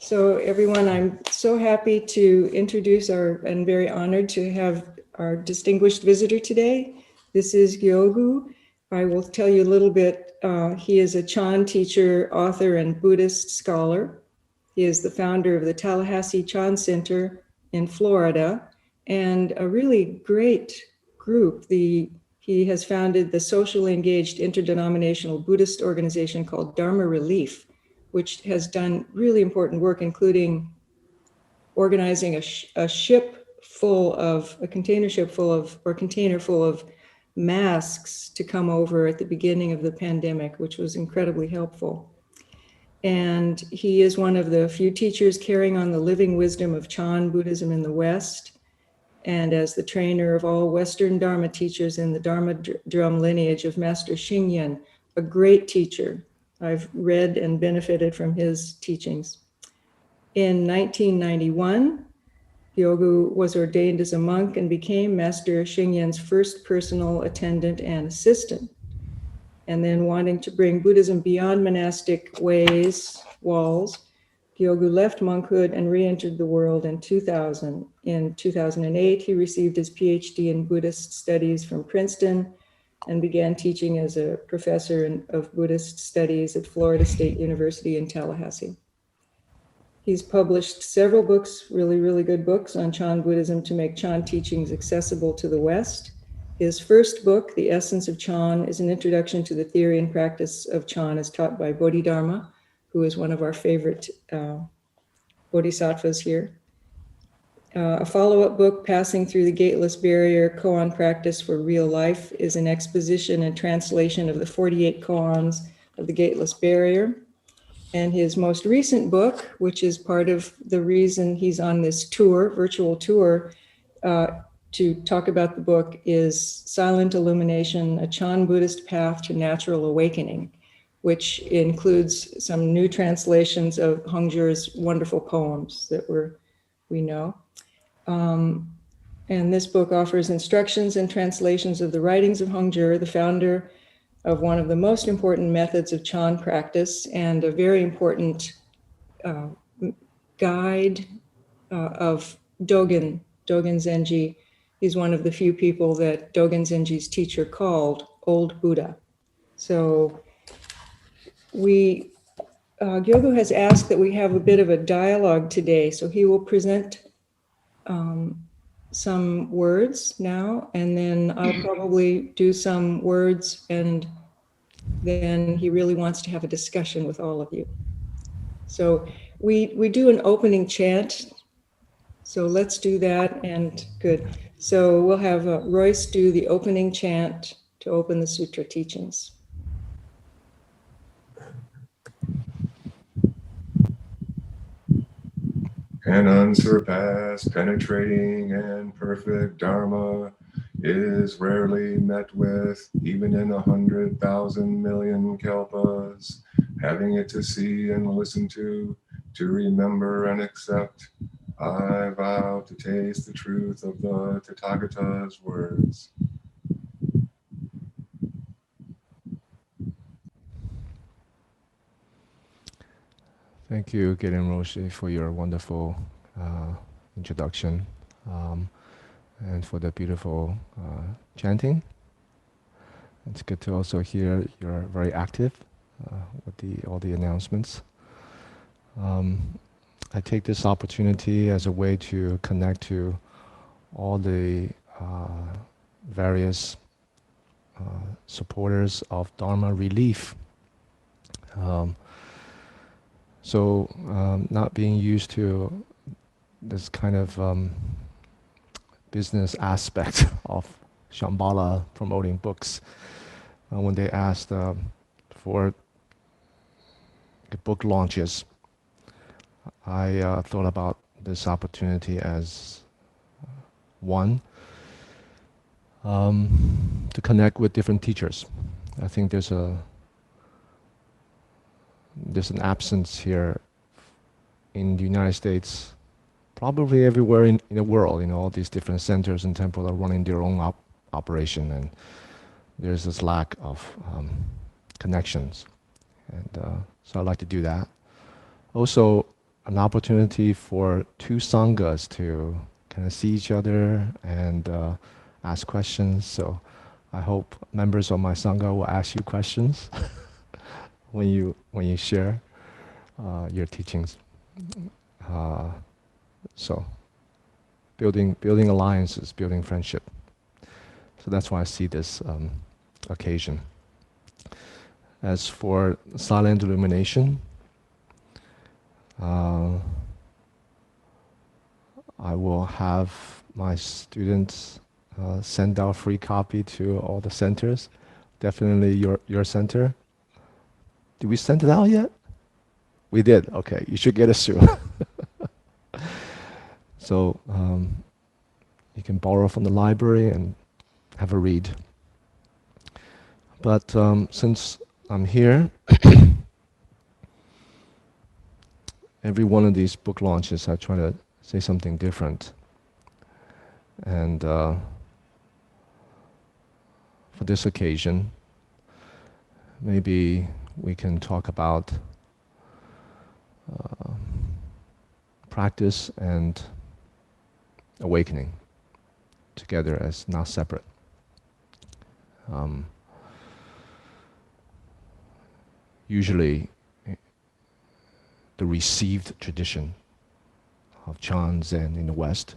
So everyone, I'm so happy to introduce and very honored to have our distinguished visitor today. This is Gyogu. I will tell you a little bit. He is a Chan teacher, author, and Buddhist scholar. He is the founder of the Tallahassee Chan Center in Florida, and a really great group. He has founded the socially engaged interdenominational Buddhist organization called Dharma Relief, which has done really important work, including organizing a container full of masks to come over at the beginning of the pandemic, which was incredibly helpful. And he is one of the few teachers carrying on the living wisdom of Chan Buddhism in the West, and as the trainer of all Western Dharma teachers in the Dharma drum lineage of Master Xingyen, a great teacher. I've read and benefited from his teachings. In 1991, Gyogu was ordained as a monk and became Master Xingyen's first personal attendant and assistant. And then, wanting to bring Buddhism beyond monastic walls, Gyogu left monkhood and re-entered the world in 2000. In 2008, he received his PhD in Buddhist studies from Princeton and began teaching as a professor of Buddhist studies at Florida State University in Tallahassee. He's published several books, really, really good books on Chan Buddhism to make Chan teachings accessible to the West. His first book, The Essence of Chan, is an introduction to the theory and practice of Chan as taught by Bodhidharma, who is one of our favorite bodhisattvas here. A follow-up book, Passing Through the Gateless Barrier, Koan Practice for Real Life, is an exposition and translation of the 48 koans of the Gateless Barrier. And his most recent book, which is part of the reason he's on this tour, virtual tour, to talk about the book, is Silent Illumination, A Chan Buddhist Path to Natural Awakening, which includes some new translations of Hongzhi's wonderful poems that we know. And this book offers instructions and translations of the writings of Hongzhi, the founder of one of the most important methods of Chan practice and a very important guide of Dogen Zenji. He's one of the few people that Dogen Zenji's teacher called Old Buddha. So Gyogu has asked that we have a bit of a dialogue today. So he will present some words now, and then I'll probably do some words, and then he really wants to have a discussion with all of you. So we do an opening chant. So let's do that, and good. So we'll have Royce do the opening chant to open the sutra teachings. An unsurpassed, penetrating, and perfect Dharma is rarely met with, even in 100,000 million kalpas. Having it to see and listen to remember and accept, I vow to taste the truth of the Tathagata's words. Thank you, Galen Roche, for your wonderful introduction and for the beautiful chanting. It's good to also hear you're very active with all the announcements. I take this opportunity as a way to connect to all the various supporters of Dharma Relief. So not being used to this kind of business aspect of Shambhala promoting books, when they asked for the book launches, I thought about this opportunity as one, to connect with different teachers. I think there's an absence here in the United States, probably everywhere in the world. All these different centers and temples are running their own operation, and there's this lack of connections. And so I'd like to do that. Also, an opportunity for two sanghas to kind of see each other and ask questions. So I hope members of my sangha will ask you questions when you share your teachings. So building alliances, building friendship. So that's why I see this occasion. As for silent illumination, I will have my students send out free copy to all the centers. Definitely your center. Did we send it out yet? We did. Okay, you should get it soon. So you can borrow from the library and have a read. But since I'm here, every one of these book launches, I try to say something different. And for this occasion, maybe we can talk about practice and awakening together as not separate. Usually, the received tradition of Chan Zen in the West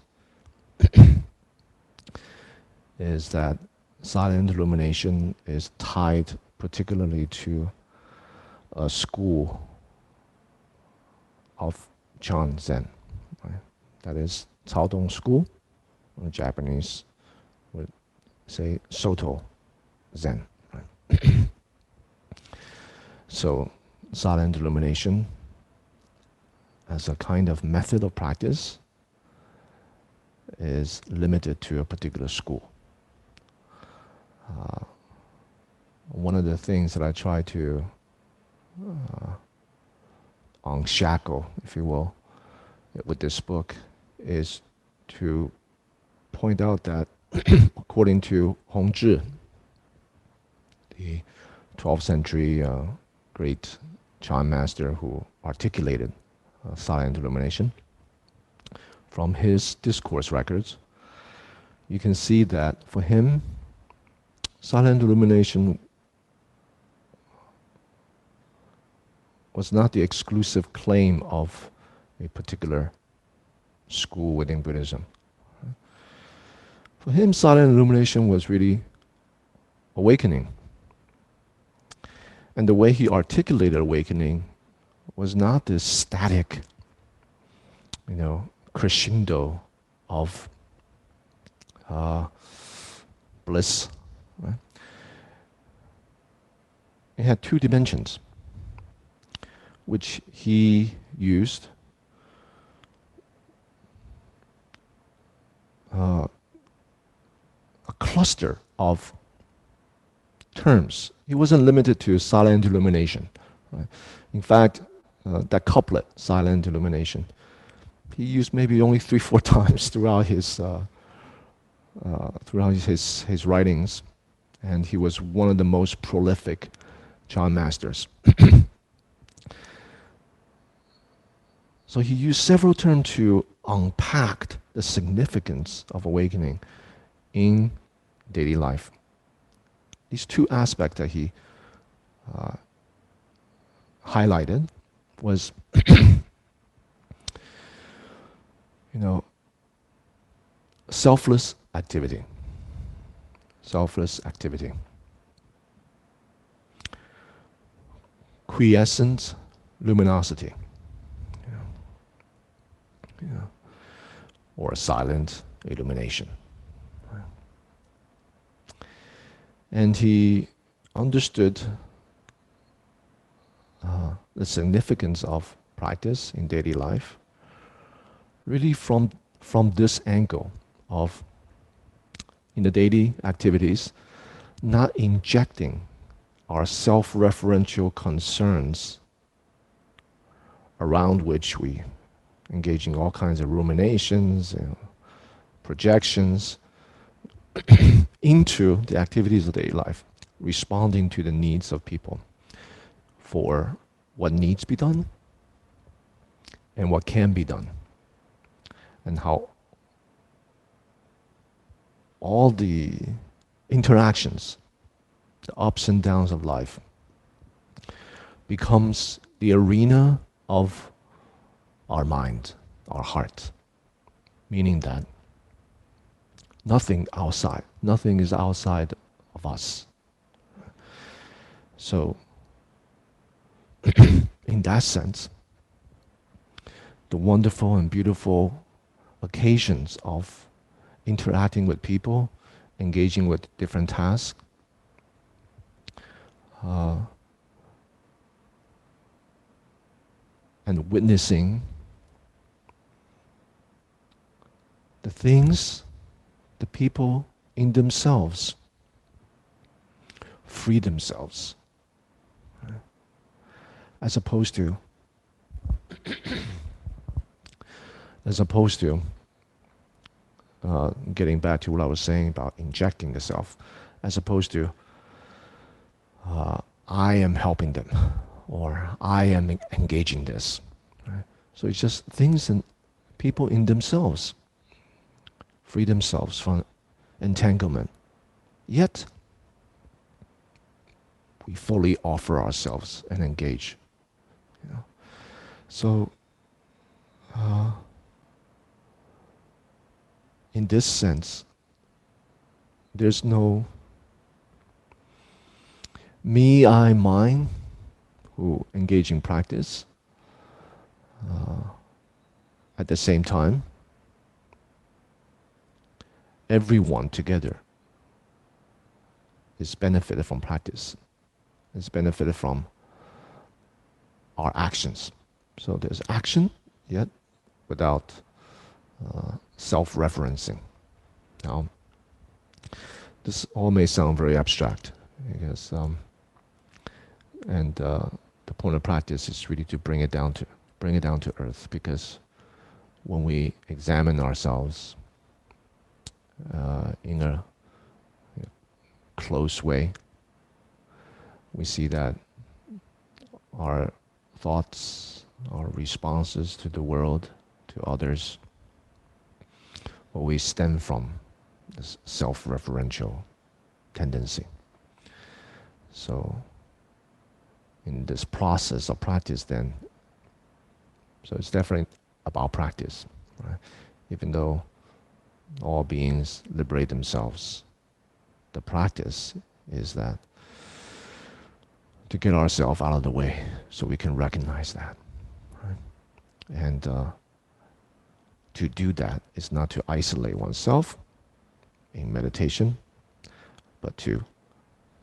is that silent illumination is tied particularly to a school of Chan Zen. Right? That is Caodong school, or Japanese would say Soto Zen. Right? So silent illumination as a kind of method of practice is limited to a particular school. One of the things that I try to unshackle, if you will, with this book is to point out that according to Hongzhi, the 12th century great Chan master who articulated silent illumination, from his discourse records, you can see that for him, silent illumination was not the exclusive claim of a particular school within Buddhism. For him, silent illumination was really awakening. And the way he articulated awakening was not this static, crescendo of bliss. Right? It had two dimensions, which he used a cluster of terms. He wasn't limited to silent illumination. Right? In fact, that couplet, silent illumination, he used maybe only 3-4 times throughout his writings, and he was one of the most prolific Chan masters. So he used several terms to unpack the significance of awakening in daily life. These two aspects that he highlighted was, selfless activity. Selfless activity. Quiescent luminosity. Or silent illumination. And he understood the significance of practice in daily life really from this angle of, in the daily activities, not injecting our self-referential concerns around which we engage in all kinds of ruminations, projections, into the activities of daily life, responding to the needs of people for what needs to be done and what can be done, and how all the interactions, the ups and downs of life, becomes the arena of our mind, our heart, meaning that nothing is outside of us. So, in that sense, the wonderful and beautiful occasions of interacting with people, engaging with different tasks, and witnessing the things, the people in themselves free themselves, as opposed to getting back to what I was saying about injecting the self, as opposed to I am helping them or I am engaging this. Right? So it's just things and people in themselves free themselves from entanglement. Yet we fully offer ourselves and engage. You know? So in this sense, there's no me, I, mine who engage in practice. At the same time, everyone together is benefited from practice, is benefited from our actions. So there's action, yet without self-referencing. Now, this all may sound very abstract, because, the point of practice is really to bring it down to earth. Because when we examine ourselves in a close way, we see that our thoughts, our responses to the world, to others, always stem from this self-referential tendency. So in this process of practice then, so it's definitely about practice, right? Even though all beings liberate themselves, the practice is that to get ourselves out of the way so we can recognize that, right? And to do that is not to isolate oneself in meditation, but to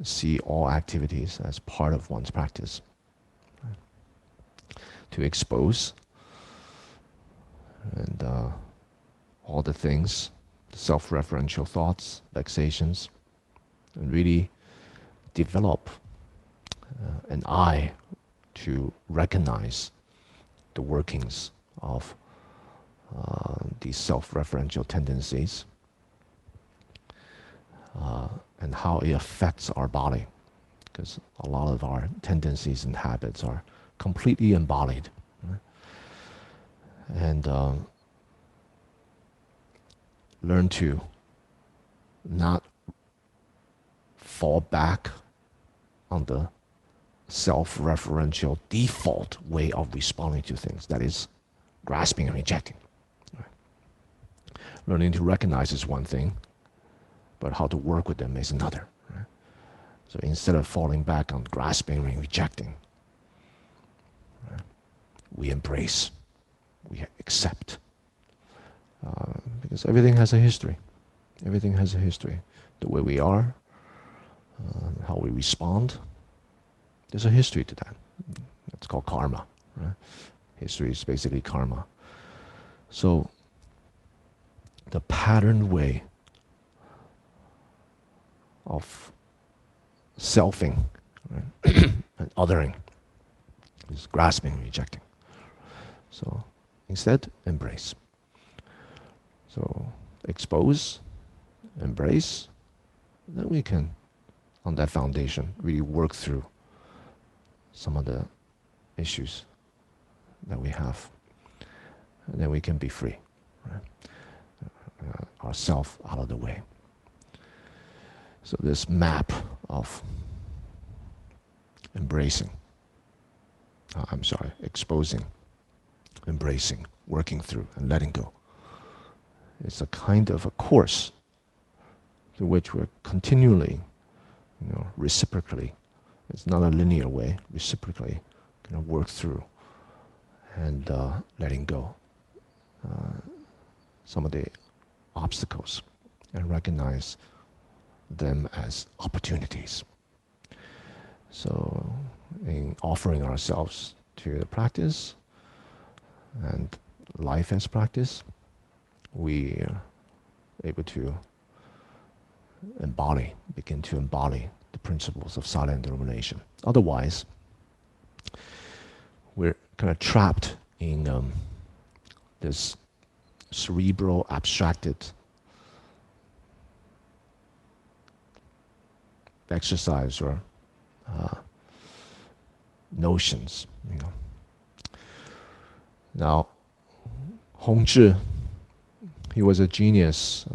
see all activities as part of one's practice, right? To expose and all the things, self-referential thoughts, vexations, and really develop an eye to recognize the workings of these self-referential tendencies and how it affects our body. Because a lot of our tendencies and habits are completely embodied. Right? And learn to not fall back on the self-referential default way of responding to things, that is grasping and rejecting. Right? Learning to recognize is one thing, but how to work with them is another. Right? So instead of falling back on grasping and rejecting, right, we embrace, we accept. Because everything has a history. Everything has a history. The way we are, how we respond, there's a history to that. It's called karma. Right? History is basically karma. So the patterned way of selfing, right, and othering is grasping and rejecting. So instead, embrace. So expose, embrace, then we can, on that foundation, really work through some of the issues that we have. and then we can be free, right? Ourself out of the way. So this map of embracing, exposing, embracing, working through, and letting go. It's a kind of a course to which we're continually, reciprocally, it's not a linear way, reciprocally kind of work through and letting go some of the obstacles and recognize them as opportunities. So in offering ourselves to the practice and life as practice, we are able to begin to embody the principles of silent illumination. Otherwise, we're kind of trapped in this cerebral, abstracted exercise or notions. Now, Hongzhi, he was a genius,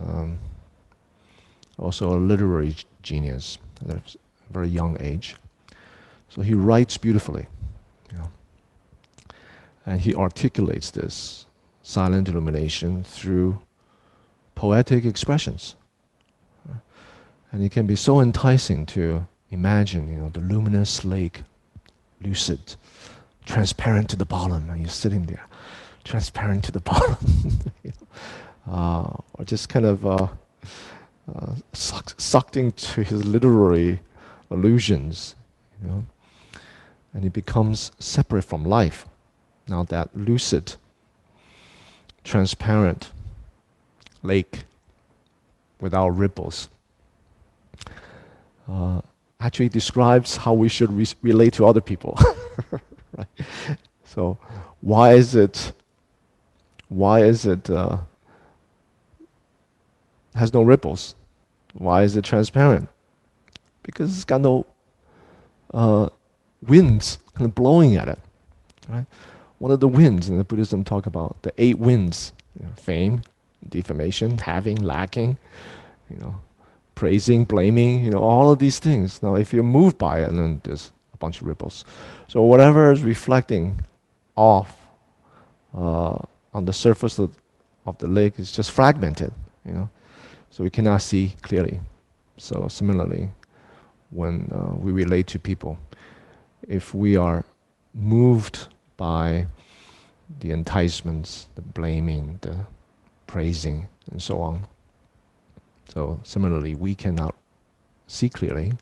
also a literary genius at a very young age. So he writes beautifully, and he articulates this silent illumination through poetic expressions. And it can be so enticing to imagine, the luminous lake, lucid, transparent to the bottom, and you're sitting there, transparent to the bottom, or just kind of sucked into his literary allusions, and he becomes separate from life. Now that lucid, transparent lake without ripples actually describes how we should relate to other people. Right? So why is it has no ripples? Why is it transparent? Because it's got no winds kind of blowing at it. Right? One of the winds in the Buddhism talk about the 8 winds: fame, defamation, having, lacking, praising, blaming, all of these things. Now, if you're moved by it, then there's a bunch of ripples. So whatever is reflecting off on the surface of the lake is just fragmented, so we cannot see clearly. So similarly, when we relate to people, if we are moved by the enticements, the blaming, the praising, and so on. So similarly, we cannot see clearly.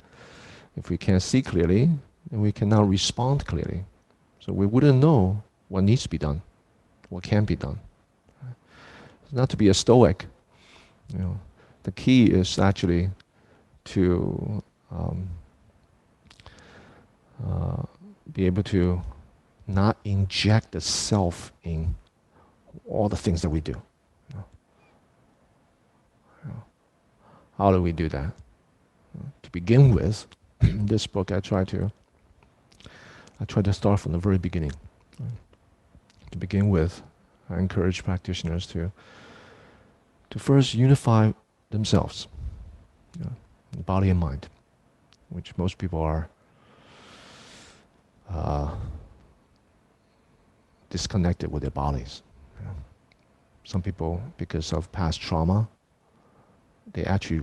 If we can't see clearly, then we cannot respond clearly. So we wouldn't know what needs to be done, what can be done. It's not to be a stoic. The key is actually to be able to not inject the self in all the things that we do. How do we do that? To begin with, in this book, I try to start from the very beginning. To begin with, I encourage practitioners to first unify themselves, body and mind, which most people are disconnected with their bodies. Some people, because of past trauma, they actually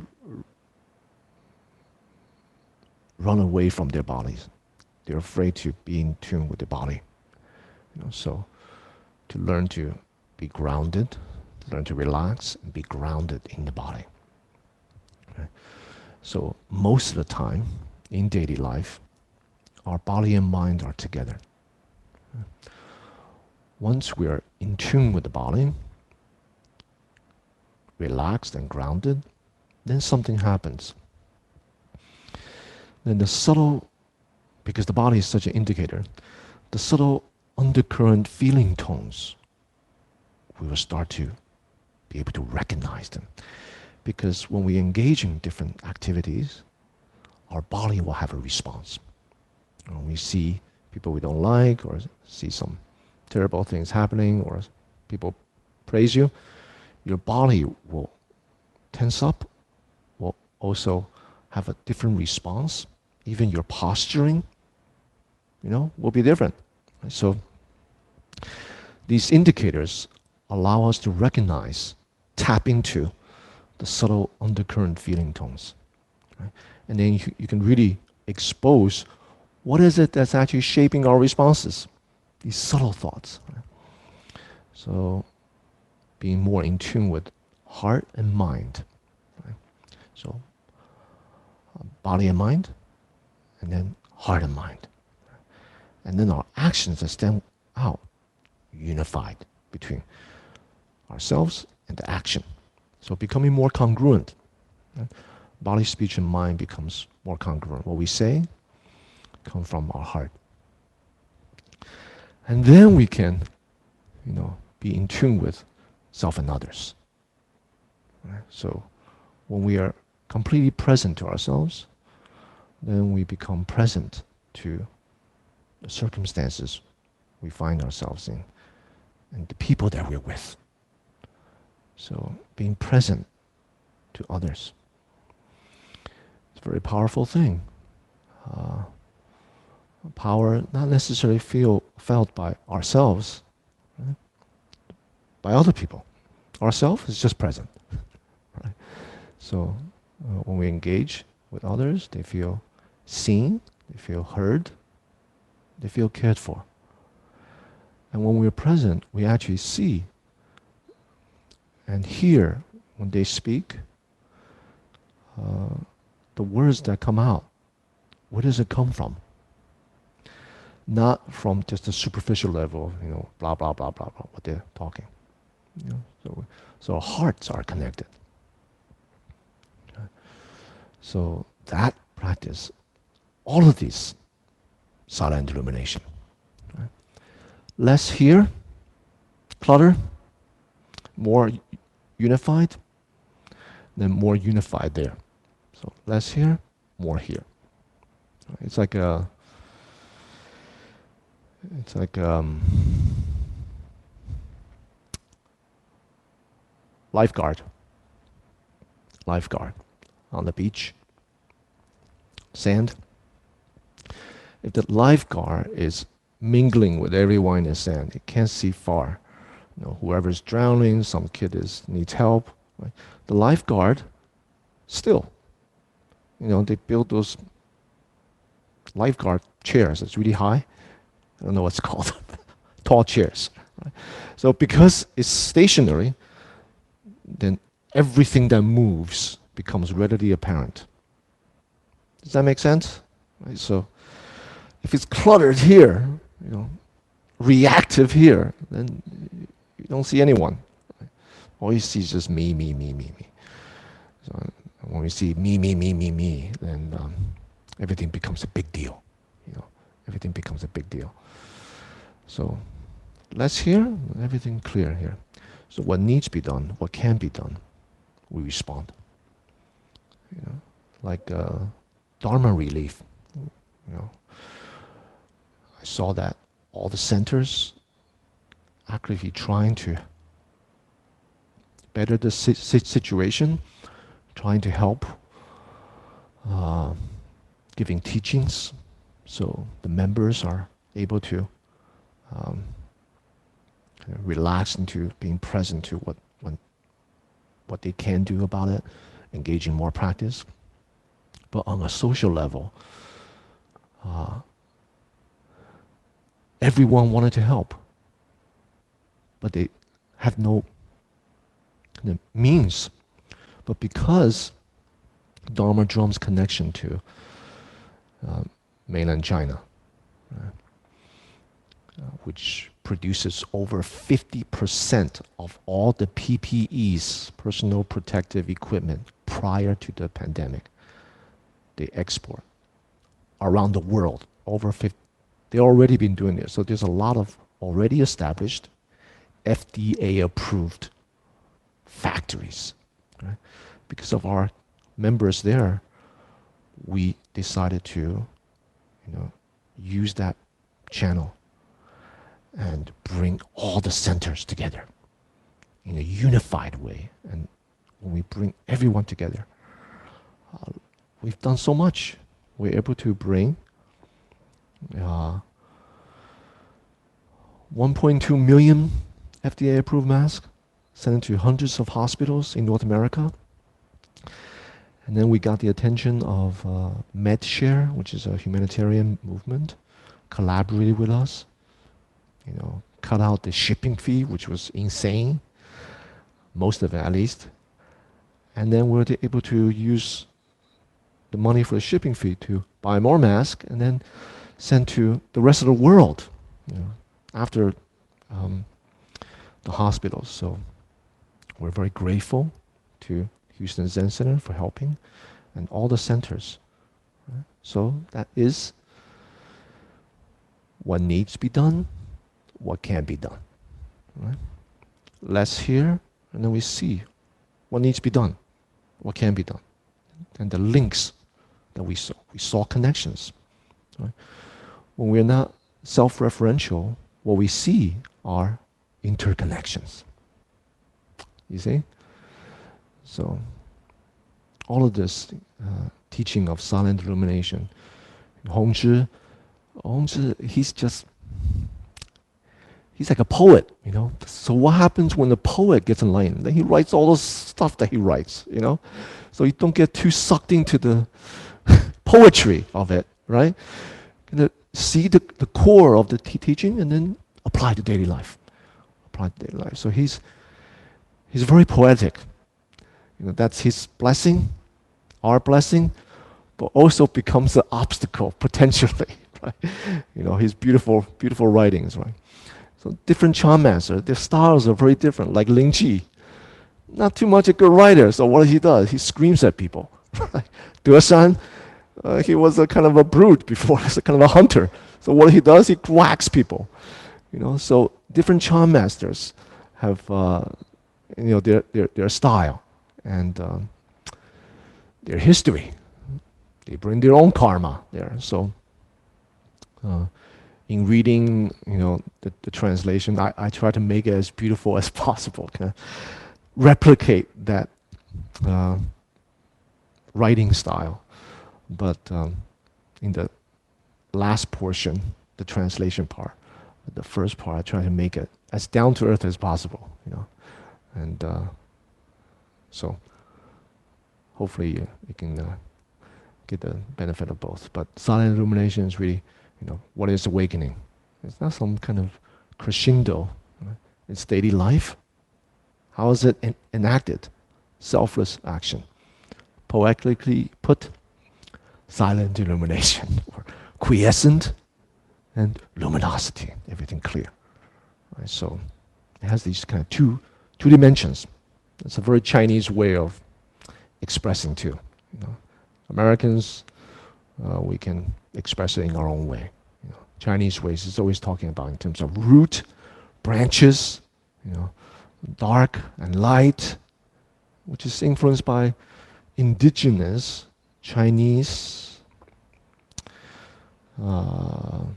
run away from their bodies. They're afraid to be in tune with their body. So to learn to be grounded, learn to relax and be grounded in the body. Okay? So most of the time in daily life, our body and mind are together. Once we are in tune with the body, relaxed and grounded, then something happens. Then the subtle, because the body is such an indicator, the subtle undercurrent feeling tones, we will start to be able to recognize them. Because when we engage in different activities, our body will have a response. When we see people we don't like, or see some terrible things happening, or people praise you, your body will tense up, will also have a different response. Even your posturing, will be different. So these indicators allow us to recognize, tap into the subtle undercurrent feeling tones. Right? And then you can really expose what is it that's actually shaping our responses, these subtle thoughts. Right? So being more in tune with heart and mind. Right? So body and mind, and then heart and mind. And then our actions that stand out, unified between ourselves and the action. So becoming more congruent. Right? Body, speech, and mind becomes more congruent. What we say comes from our heart. And then we can, be in tune with self and others. Right? So when we are completely present to ourselves, then we become present to the circumstances we find ourselves in and the people that we're with. So being present to others. It's a very powerful thing. Power not necessarily felt by ourselves, right? By other people. Ourself is just present. Right? So when we engage with others, they feel seen, they feel heard, they feel cared for. And when we're present, we actually see and hear when they speak the words that come out. Where does it come from? Not from just a superficial level, blah, blah, blah, blah, blah, what they're talking. So our hearts are connected. Okay. So that practice, all of these, silent illumination. Right? Less here, clutter, more unified, then more unified there. So less here, more here. It's like lifeguard on the beach, sand. If the lifeguard is mingling with everyone in the sand, it can't see far. Whoever's drowning, some kid needs help. Right? The lifeguard, still, they build those lifeguard chairs. It's really high. I don't know what's called. Tall chairs. Right? So because it's stationary, then everything that moves becomes readily apparent. Does that make sense? Right? So if it's cluttered here, reactive here, then you don't see anyone. Right? All you see is just me. So when we see me, then everything becomes a big deal. Everything becomes a big deal. So less here, everything clear here. So what needs to be done, what can be done, we respond. Like Dharma relief. I saw that all the centers actively trying to better the situation, trying to help, giving teachings, so the members are able to relax into being present to what they can do about it, engage in more practice. But on a social level, everyone wanted to help, but they had no means. But because Dharma Drum's connection to mainland China, which produces over 50% of all the PPEs, personal protective equipment, prior to the pandemic. They export around the world, over 50. They've already been doing this. So there's a lot of already established, FDA-approved factories. Right? Because of our members there, we decided to use that channel and bring all the centers together. in a unified way, and when we bring everyone together, we've done so much. We're able to bring 1.2 million FDA-approved masks, sent to hundreds of hospitals in North America. And then we got the attention of MedShare, which is a humanitarian movement, collaborated with us, cut out the shipping fee, which was insane, most of it at least. And then we were able to use the money for the shipping fee to buy more masks and then send to the rest of the world, after the hospitals. So we're very grateful to Houston Zen Center for helping, and all the centers. Right? So that is what needs to be done, what can be done. Right? Let's hear, and then we see what needs to be done, what can be done, and the links that we saw. We saw connections. Right? When we're not self-referential, what we see are interconnections. You see? So, all of this teaching of silent illumination, Hongzhi, he's like a poet, So what happens when the poet gets enlightened? Then he writes all the stuff that he writes, So you don't get too sucked into the poetry of it, right? See the core of the teaching and then apply to daily life. So he's very poetic. That's his blessing, our blessing, but also becomes an obstacle potentially. Right? His beautiful writings, right? So different Chan masters, their styles are very different. Like Ling Chi, not too much a good writer. So what he does, he screams at people. Duoshan, he was a kind of a brute before, he's a kind of a hunter. So what he does, he whacks people. So different Chan masters have their style and their history. They bring their own karma there. So in reading, the translation, I try to make it as beautiful as possible, kind of replicate that writing style. But in the last portion, the translation part, the first part, I try to make it as down to earth as possible, and so hopefully you can get the benefit of both. But silent illumination is really, what is awakening? It's not some kind of crescendo. Right? It's daily life. How is it enacted? Selfless action. Poetically put, silent illumination, or quiescent and luminosity, everything clear. Right? So it has these kind of two dimensions. It's a very Chinese way of expressing too. Americans, we can express it in our own way. Chinese ways is always talking about in terms of root, branches, dark and light, which is influenced by indigenous Chinese and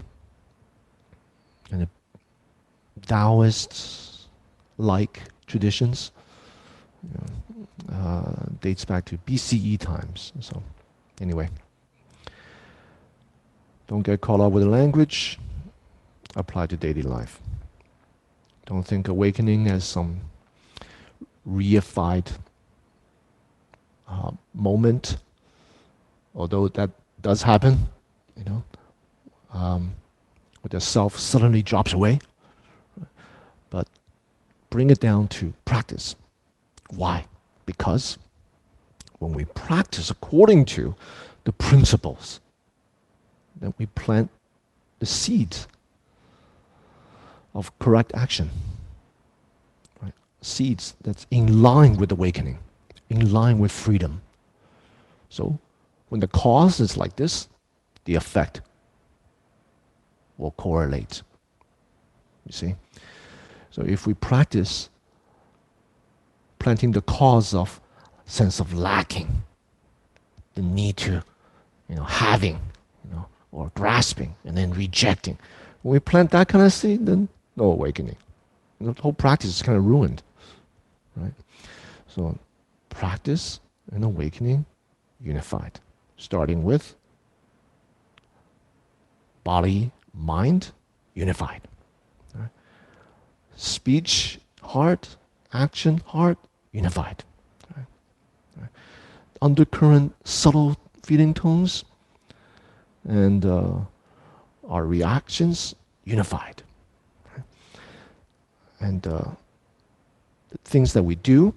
Taoist-like traditions. Dates back to BCE times. So anyway, don't get caught up with the language, apply to daily life. Don't think awakening as some reified moment, although that does happen, where the self suddenly drops away. But bring it down to practice. Why? Because when we practice according to the principles, then we plant the seeds of correct action. Right? Seeds that's in line with awakening, in line with freedom. So when the cause is like this, the effect will correlate. You see? So if we practice planting the cause of sense of lacking, the need to, having, or grasping, and then rejecting. When we plant that kind of seed, then no awakening. The whole practice is kind of ruined. right? So practice and awakening unified, starting with body, mind unified. Right? Speech, heart, action, heart unified. Right? Right? Undercurrent, subtle feeling tones, and our reactions unified. Right? And the things that we do,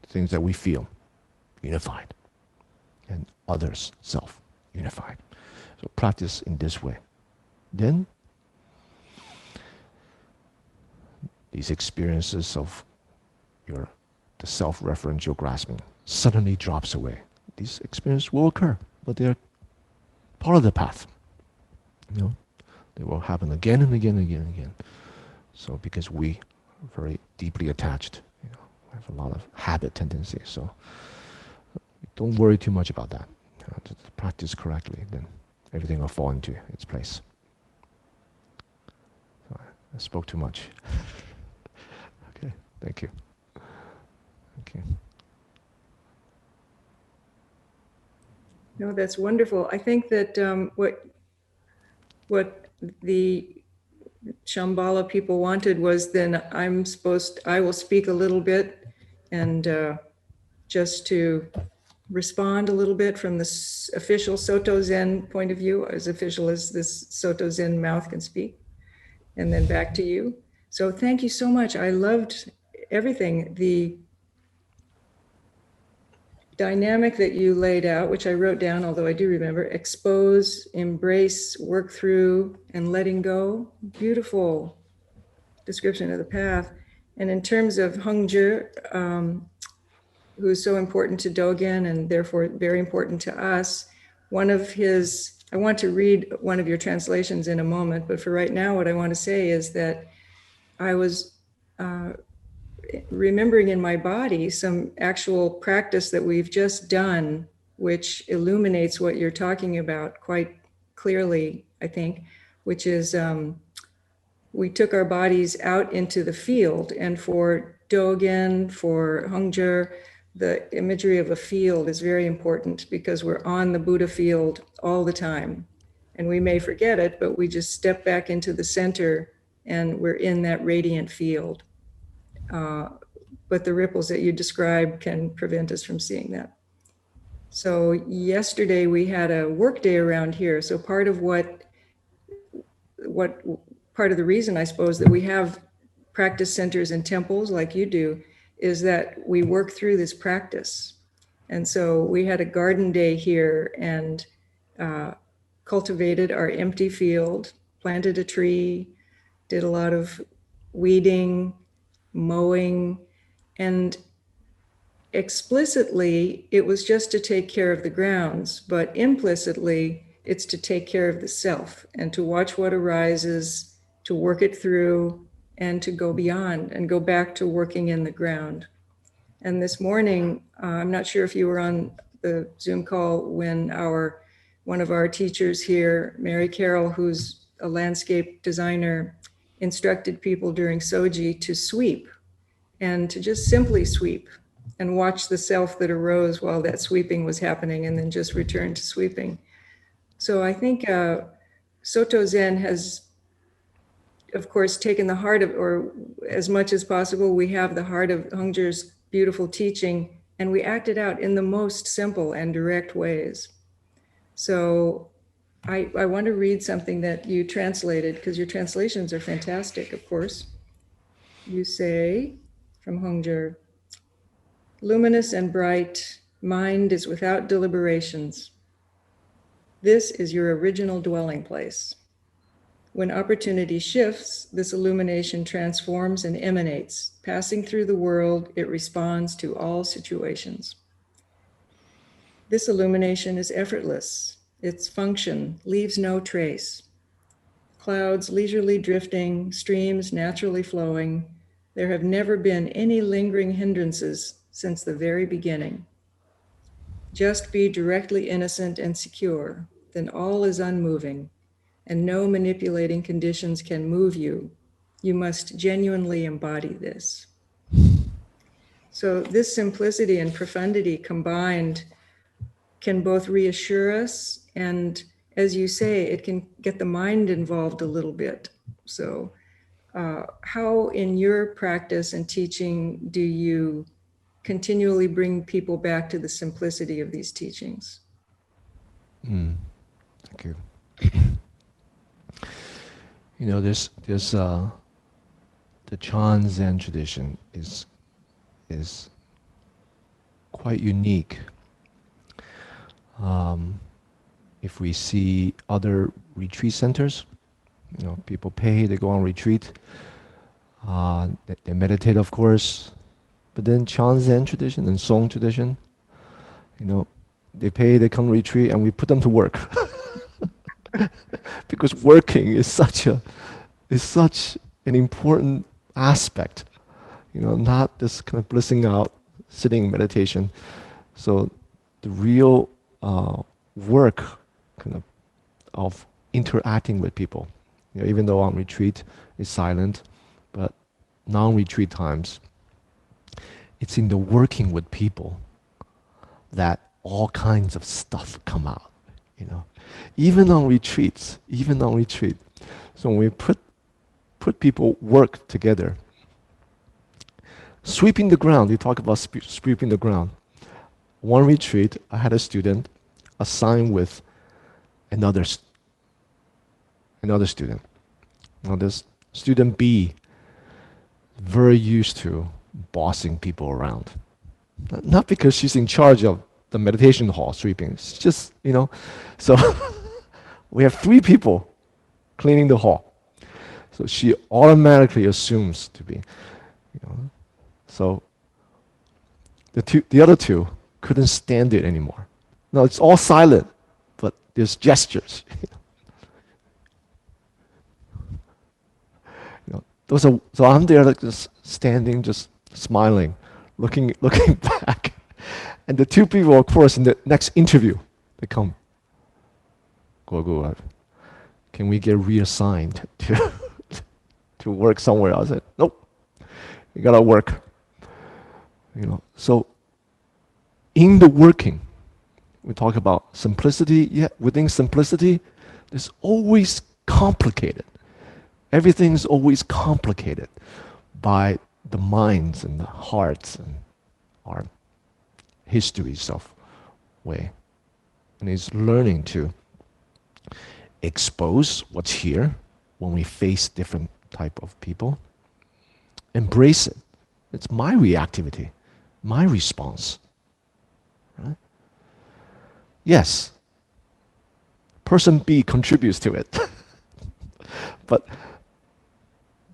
things that we feel unified, and others, self unified. So practice in this way. Then these experiences of the self-referential grasping suddenly drops away. These experiences will occur, but they're part of the path. You know, they will happen again and again and again and again. So because we are very deeply attached, we have a lot of habit tendencies. So don't worry too much about that. Just practice correctly, then everything will fall into its place. So I spoke too much. Okay, thank you. Thank you. No, that's wonderful. I think that what the Shambhala people wanted was then I will speak a little bit and just to respond a little bit from the official Soto Zen point of view, as official as this Soto Zen mouth can speak, and then back to you. So thank you so much. I loved everything. The dynamic that you laid out, which I wrote down, although I do remember: expose, embrace, work through, and letting go. Beautiful description of the path. And in terms of Hongzhi, who is so important to Dogen and therefore very important to us, I want to read one of your translations in a moment, but for right now, what I want to say is that I was remembering in my body some actual practice that we've just done, which illuminates what you're talking about quite clearly, I think, which is we took our bodies out into the field. And for Dogen, for Hongzhi, the imagery of a field is very important because we're on the Buddha field all the time. And we may forget it, but we just step back into the center and we're in that radiant field. But the ripples that you described can prevent us from seeing that. So yesterday we had a work day around here. So part of part of the reason, I suppose, that we have practice centers and temples like you do is that we work through this practice. And so we had a garden day here and cultivated our empty field, planted a tree, did a lot of weeding, mowing, and explicitly it was just to take care of the grounds, but implicitly it's to take care of the self and to watch what arises, to work it through, and to go beyond and go back to working in the ground. And this morning, I'm not sure if you were on the Zoom call when one of our teachers here, Mary Carroll, who's a landscape designer, instructed people during Soji to sweep and to just simply sweep and watch the self that arose while that sweeping was happening and then just return to sweeping. So I think Soto Zen has, of course, taken the heart of, or as much as possible, we have the heart of Hongzhi's beautiful teaching, and we act it out in the most simple and direct ways. So I want to read something that you translated, because your translations are fantastic, of course. You say, from Hongzhi, luminous and bright, mind is without deliberations. This is your original dwelling place. When opportunity shifts, this illumination transforms and emanates. Passing through the world, it responds to all situations. This illumination is effortless. Its function leaves no trace. Clouds leisurely drifting, streams naturally flowing. There have never been any lingering hindrances since the very beginning. Just be directly innocent and secure, then all is unmoving, and no manipulating conditions can move you. You must genuinely embody this. So this simplicity and profundity combined can both reassure us and, as you say, it can get the mind involved a little bit. So how in your practice and teaching do you continually bring people back to the simplicity of these teachings? Thank you. You know, there's the Chan Zen tradition is quite unique. If we see other retreat centers, you know, people pay, they go on retreat, they meditate, of course, but then Chan Zen tradition and Song tradition, you know, they pay, they come retreat, and we put them to work. Because working is such an important aspect, you know, not this kind of blissing out, sitting in meditation. So the real work kind of interacting with people, you know, even though on retreat is silent, but non-retreat times, it's in the working with people that all kinds of stuff come out, you know. Even on retreats. So when we put people work together, sweeping the ground, you talk about sweeping the ground. One retreat, I had a student assigned with another student. Now this student B, very used to bossing people around. Not because she's in charge of the meditation hall sweeping. It's just, you know, so we have 3 people cleaning the hall. So she automatically assumes to be, you know. So the other 2 couldn't stand it anymore. No, it's all silent, but there's gestures. You know, so I'm there like just standing, just smiling, looking back. And the 2 people, of course, in the next interview, they come. Go. Can we get reassigned to work somewhere else? I said, nope. You gotta work. You know. So in the working, we talk about simplicity. Yeah, within simplicity, there's always complicated. Everything's always complicated by the minds and the hearts and our histories of way. And it's learning to expose what's here when we face different type of people. Embrace it. It's my reactivity, my response. Right? Yes, person B contributes to it. But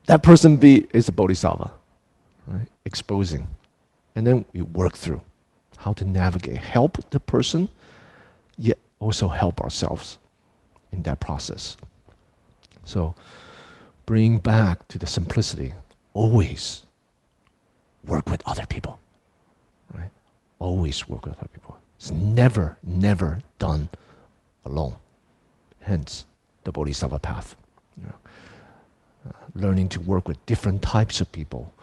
that person B is a bodhisattva, right? Exposing. And then we work through how to navigate, help the person, yet also help ourselves in that process. So bring back to the simplicity, always work with other people, right? Always work with other people. It's never done alone. Hence, the Bodhisattva path. You know, learning to work with different types of people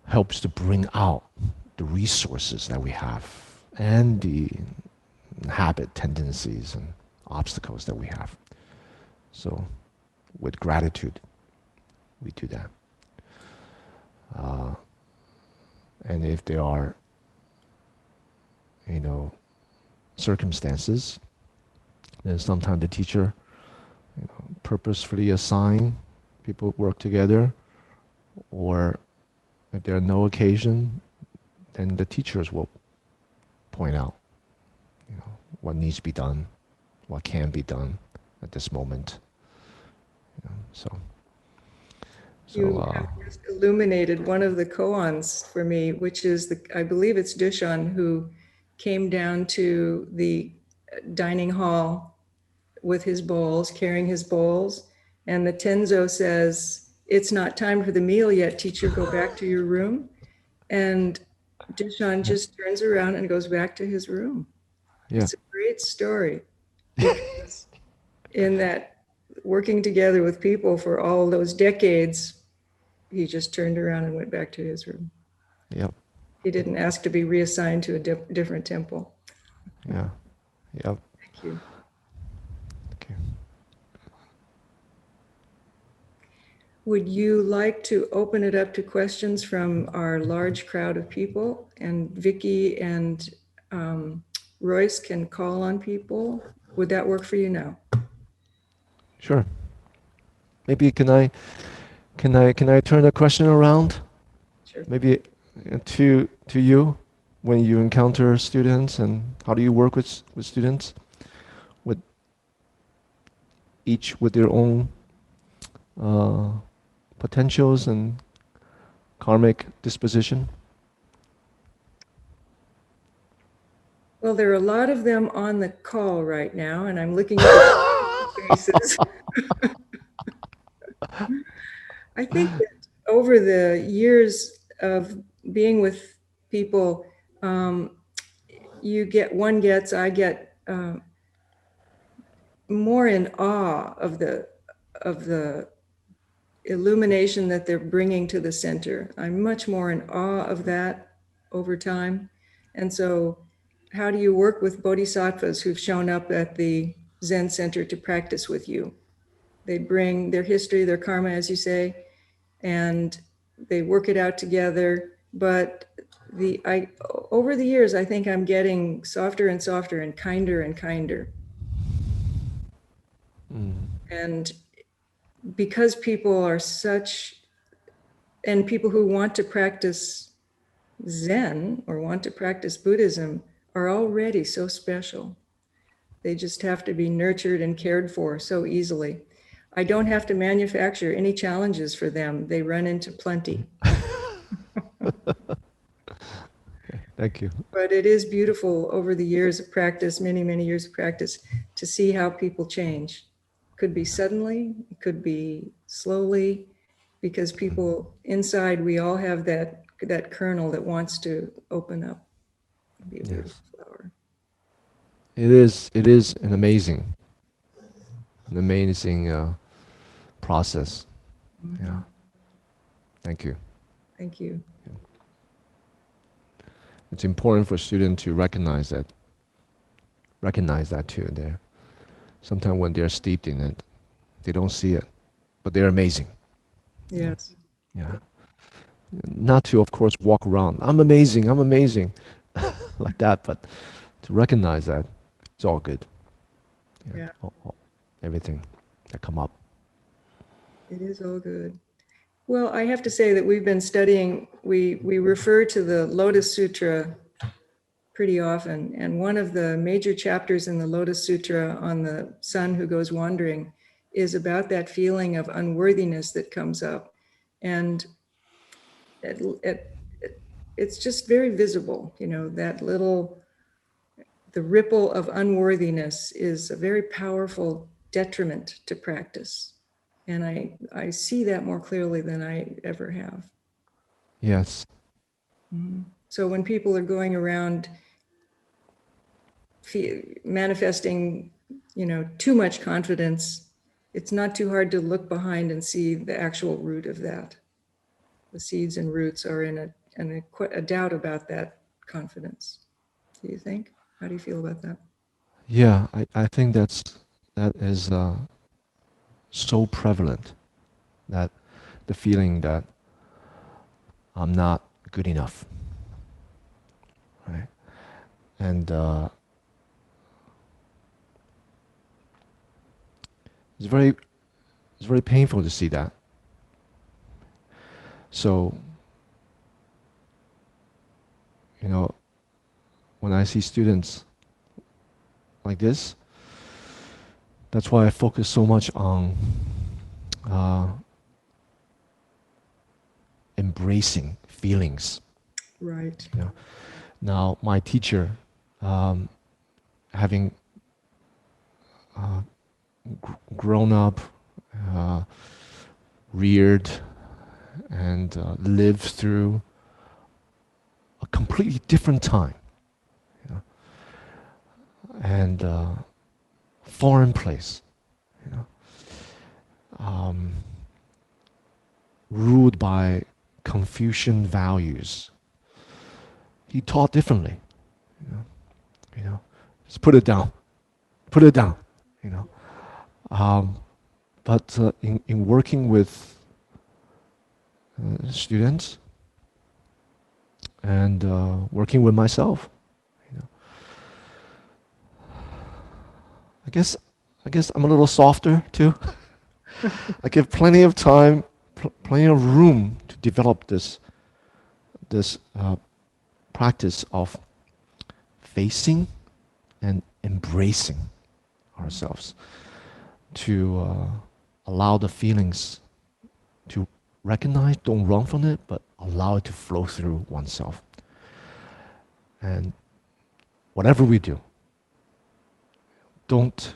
helps to bring out the resources that we have and the habit, tendencies, and obstacles that we have. So, with gratitude, we do that. And if there are, you know, circumstances, then sometimes the teacher, you know, purposefully assign people to work together, or if there are no occasion, then the teachers will point out, you know, what needs to be done, what can be done at this moment. You know, You have just illuminated one of the koans for me, which is I believe it's Dushan, who came down to the dining hall with his bowls, carrying his bowls, and the Tenzo says, "It's not time for the meal yet, teacher, go back to your room." And Dushan just turns around and goes back to his room. Yeah. It's a great story, because in that working together with people for all those decades, he just turned around and went back to his room. Yep. He didn't ask to be reassigned to a different temple. Yeah. Yep. Thank you. Okay. Would you like to open it up to questions from our large crowd of people? And Vicky and Royce can call on people. Would that work for you now? Sure. Maybe can I turn the question around? Sure. Maybe to you when you encounter students, and how do you work with students, with each with their own potentials and karmic disposition? Well, there are a lot of them on the call right now, and I'm looking at their faces. I think that over the years of being with people, I get more in awe of the illumination that they're bringing to the center. I'm much more in awe of that over time. And so how do you work with bodhisattvas who've shown up at the Zen center to practice with you? They bring their history, their karma, as you say, and they work it out together. But over the years, I think I'm getting softer and softer and kinder and kinder. And because people are and people who want to practice Zen or want to practice Buddhism are already so special. They just have to be nurtured and cared for so easily. I don't have to manufacture any challenges for them. They run into plenty. Thank you. But it is beautiful over the years of practice, many, many years of practice, to see how people change. Could be suddenly, it could be slowly, because people inside, we all have that kernel that wants to open up, be a beautiful flower. It is an amazing process. Yeah. Thank you. Thank you. It's important for students to recognize that too. There, sometimes when they're steeped in it, they don't see it, but they're amazing. Yes. Yeah. Not to, of course, walk around, I'm amazing, like that, but to recognize that it's all good. Yeah. Everything that come up. It is all good. Well, I have to say that we've been studying, we refer to the Lotus Sutra pretty often. And one of the major chapters in the Lotus Sutra on the son who goes wandering is about that feeling of unworthiness that comes up. And it's just very visible, the ripple of unworthiness is a very powerful detriment to practice. And I see that more clearly than I ever have. Yes. Mm-hmm. So when people are going around manifesting, too much confidence, it's not too hard to look behind and see the actual root of that. The seeds and roots are in a doubt about that confidence. Do you think? How do you feel about that? Yeah, I think that is so prevalent, that the feeling that I'm not good enough, right? And it's very painful to see that. So, when I see students like this, that's why I focus so much on embracing feelings. Right. Now, my teacher, having grown up, reared, and lived through a completely different time, and foreign place, ruled by Confucian values. He taught differently. You know, just put it down, put it down. You know, but in working with students and working with myself, you know, I guess I'm a little softer too. I give plenty of time, plenty of room to develop this practice of facing and embracing ourselves, to allow the feelings to recognize, don't run from it, but allow it to flow through oneself. And whatever we do, don't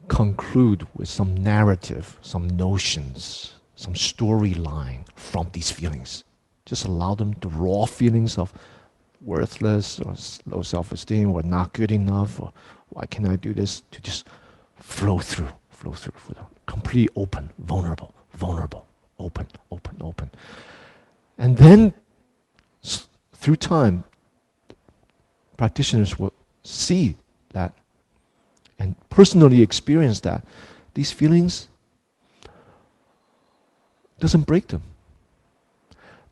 conclude with some narrative, some notions, some storyline from these feelings. Just allow them, the raw feelings of worthless or low self-esteem or not good enough or why can't I do this, to just flow through, completely open, vulnerable, open. And then through time, practitioners will see that and personally experience that these feelings doesn't break them.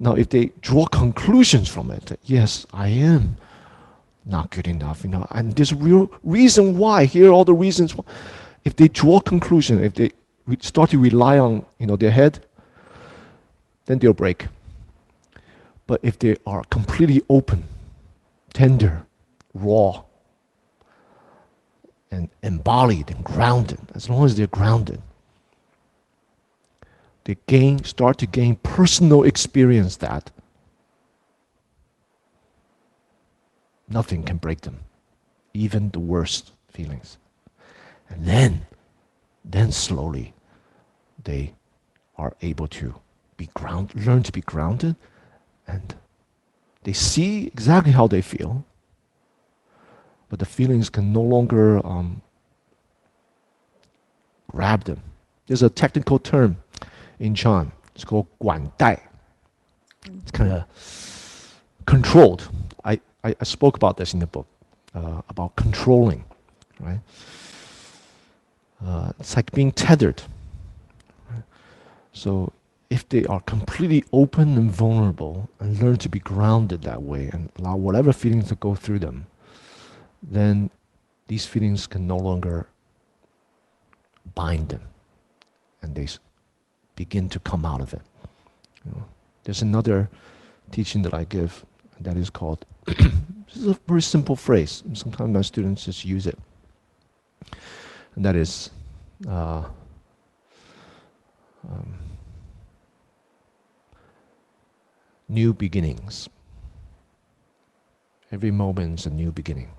Now, if they draw conclusions from it, that yes, I am not good enough, and there's a real reason why. Here are all the reasons why. If they draw conclusion, if they start to rely on their head, then they'll break. But if they are completely open, tender, raw, and embodied and grounded, as long as they're grounded, they start to gain personal experience that nothing can break them, even the worst feelings. And then slowly they are able to learn to be grounded, and they see exactly how they feel, but the feelings can no longer grab them. There's a technical term in Chan. It's called 管带. It's kind of controlled. I spoke about this in the book, about controlling, right? It's like being tethered. Right? So if they are completely open and vulnerable and learn to be grounded that way and allow whatever feelings to go through them, then these feelings can no longer bind them, and they begin to come out of it. There's another teaching that I give that is called, this is a very simple phrase, and sometimes my students just use it, and that is new beginnings. Every moment is a new beginning.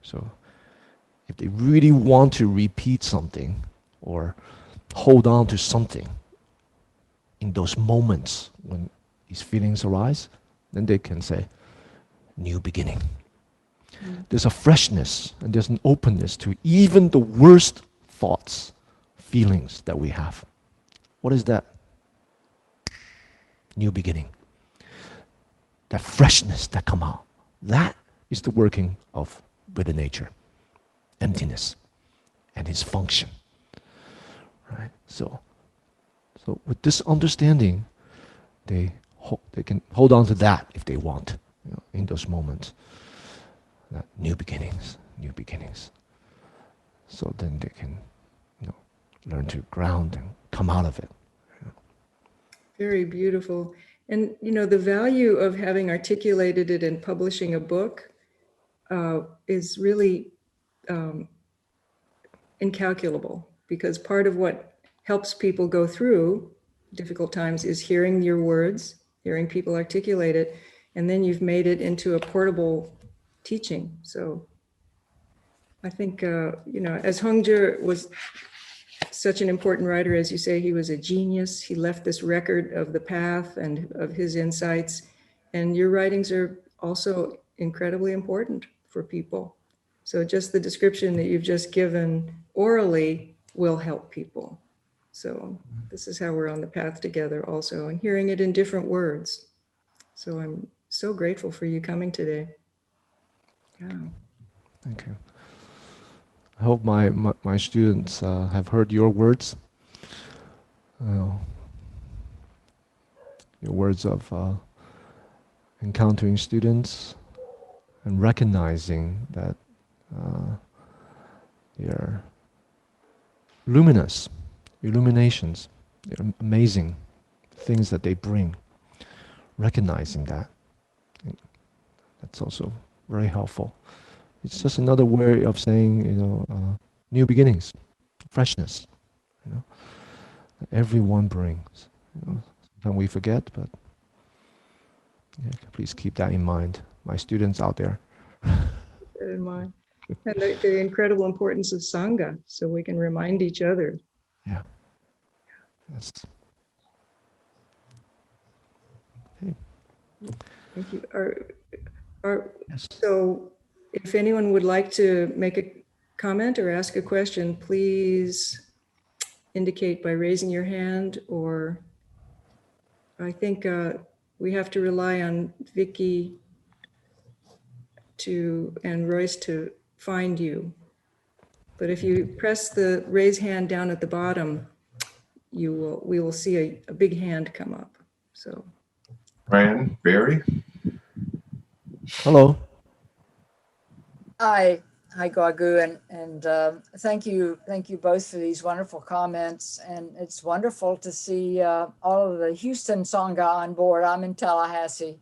So if they really want to repeat something or hold on to something in those moments when these feelings arise, then they can say, new beginning. There's a freshness and there's an openness to even the worst thoughts, feelings that we have. What is that? New beginning. That freshness that come out. That is the working of Buddha nature, emptiness, and its function. Right? So with this understanding, they can hold on to that if they want, in those moments. That new beginnings. So then they can, learn to ground and come out of it. Very beautiful. And, the value of having articulated it and publishing a book is really incalculable, because part of what helps people go through difficult times is hearing your words, hearing people articulate it, and then you've made it into a portable teaching. So I think, as Hongzhi was such an important writer, as you say, he was a genius. He left this record of the path and of his insights. And your writings are also incredibly important for people. So just the description that you've just given orally will help people. So this is how we're on the path together also, and hearing it in different words. So I'm so grateful for you coming today. Yeah. Thank you. I hope my students have heard your words, uh, your words of encountering students and recognizing that they're luminous, illuminations, they're amazing things that they bring. Recognizing that, that's also very helpful. It's just another way of saying, new beginnings, freshness, that everyone brings. Sometimes we forget, but yeah, please keep that in mind, my students out there. Keep that in mind. And the incredible importance of Sangha, so we can remind each other. Yeah. Yes. Okay. Thank you. Yes. So if anyone would like to make a comment or ask a question, please indicate by raising your hand, or I think we have to rely on Vicky and Royce to find you. But if you press the raise hand down at the bottom, we will see a big hand come up. So Ryan, Barry, Hello. Hi, Guagu, and thank you both for these wonderful comments. And it's wonderful to see all of the Houston Sangha on board. I'm in Tallahassee.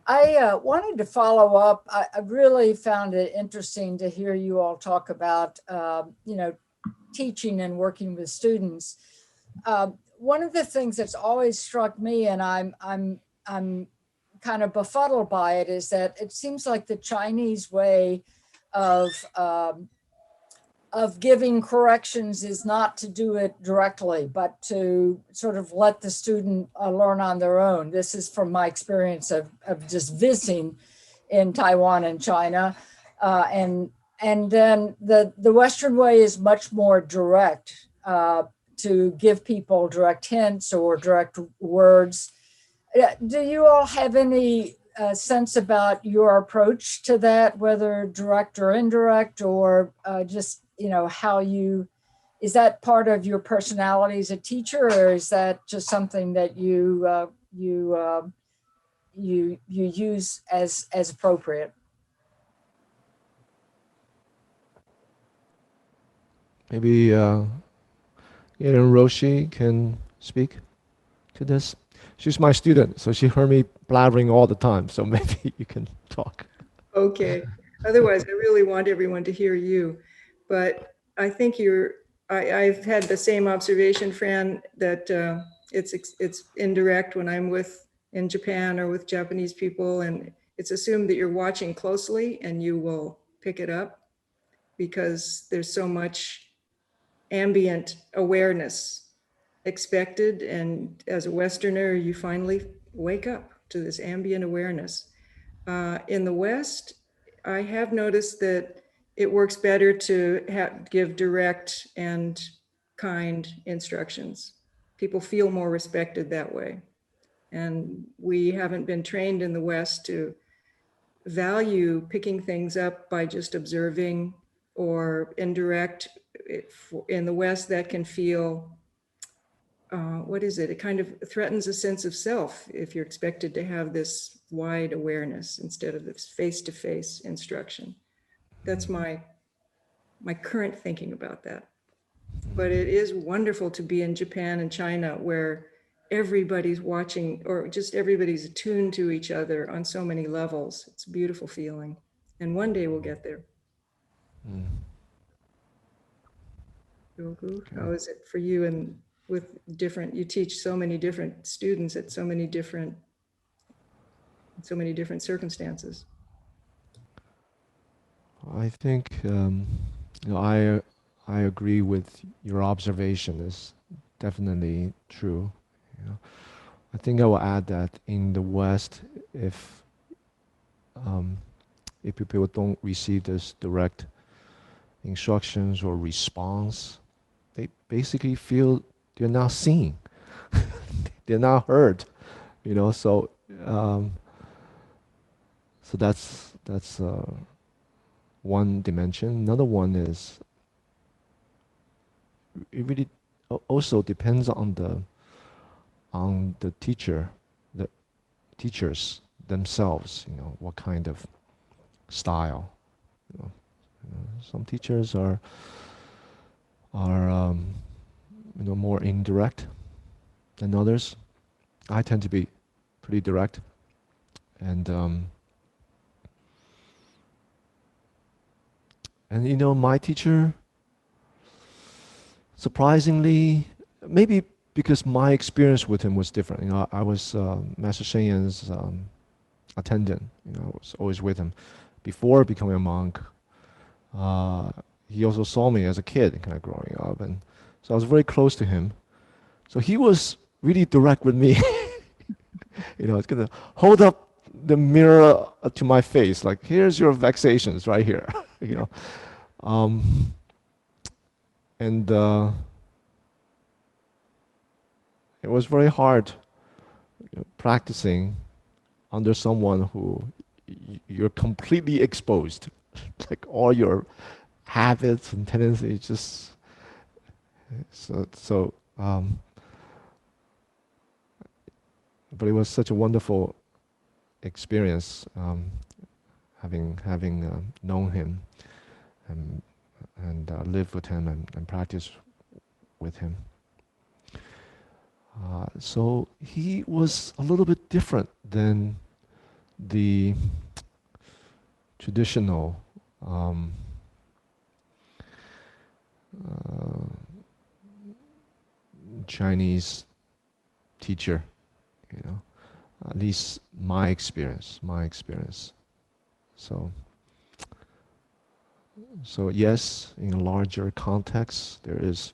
I wanted to follow up. I really found it interesting to hear you all talk about, teaching and working with students. One of the things that's always struck me, and I'm kind of befuddled by it, is that it seems like the Chinese way of giving corrections is not to do it directly, but to sort of let the student learn on their own. This is from my experience of just visiting in Taiwan and China. And then the Western way is much more direct, to give people direct hints or direct words. Do you all have any sense about your approach to that, whether direct or indirect, or just, how is that part of your personality as a teacher, or is that just something that you use as appropriate? Maybe Roshi can speak to this. She's my student, so she heard me blabbering all the time. So maybe you can talk. okay. Otherwise, I really want everyone to hear you. But I think I've had the same observation, Fran, that it's indirect when I'm in Japan or with Japanese people, and it's assumed that you're watching closely and you will pick it up because there's so much ambient awareness expected. And as a Westerner, you finally wake up to this ambient awareness. In the West, I have noticed that it works better to give direct and kind instructions. People feel more respected that way. And we haven't been trained in the West to value picking things up by just observing or indirect. In the West, that can feel, what is it? It kind of threatens a sense of self if you're expected to have this wide awareness instead of this face-to-face instruction. That's my current thinking about that. But it is wonderful to be in Japan and China, where everybody's watching, or just everybody's attuned to each other on so many levels. It's a beautiful feeling. And one day we'll get there. Yogu, how is it for you? And with you teach so many different students at so many different circumstances. I think I agree with your observation. Is definitely true. I think I will add that in the West, if people don't receive this direct instructions or response, they basically feel they're not seen, they're not heard, you know. Um, so that's one dimension. Another one is it really also depends on the teacher, the teachers themselves. You know, what kind of style. You know, some teachers are more indirect than others. I tend to be pretty direct, and my teacher, surprisingly, maybe because my experience with him was different. I was Master Sheng Yan's attendant. I was always with him before becoming a monk. Uh, he also saw me as a kid, kind of growing up, and so I was very close to him. So he was really direct with me. It's gonna hold up the mirror to my face, like, here's your vexations right here. you know, um, and it was very hard practicing under someone who you're completely exposed, like all your habits and tendencies just so. But it was such a wonderful experience, having known him and lived with him and practiced with him. So he was a little bit different than the traditional uh, Chinese teacher, at least my experience. So yes, in a larger context, there is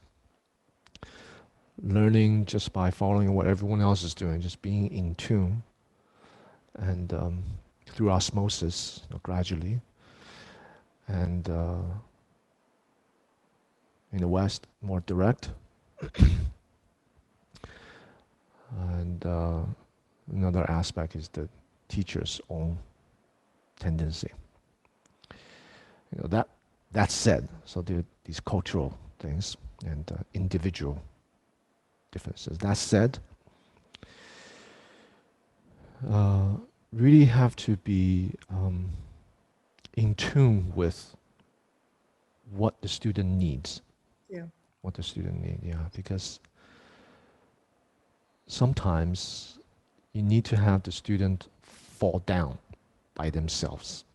learning just by following what everyone else is doing, just being in tune, and through osmosis, gradually. And in the West, more direct. And another aspect is the teacher's own tendency. That said, so there are these cultural things and individual differences. That said, really have to be in tune with what the student needs. Yeah. What the student needs, yeah. Because sometimes you need to have the student fall down by themselves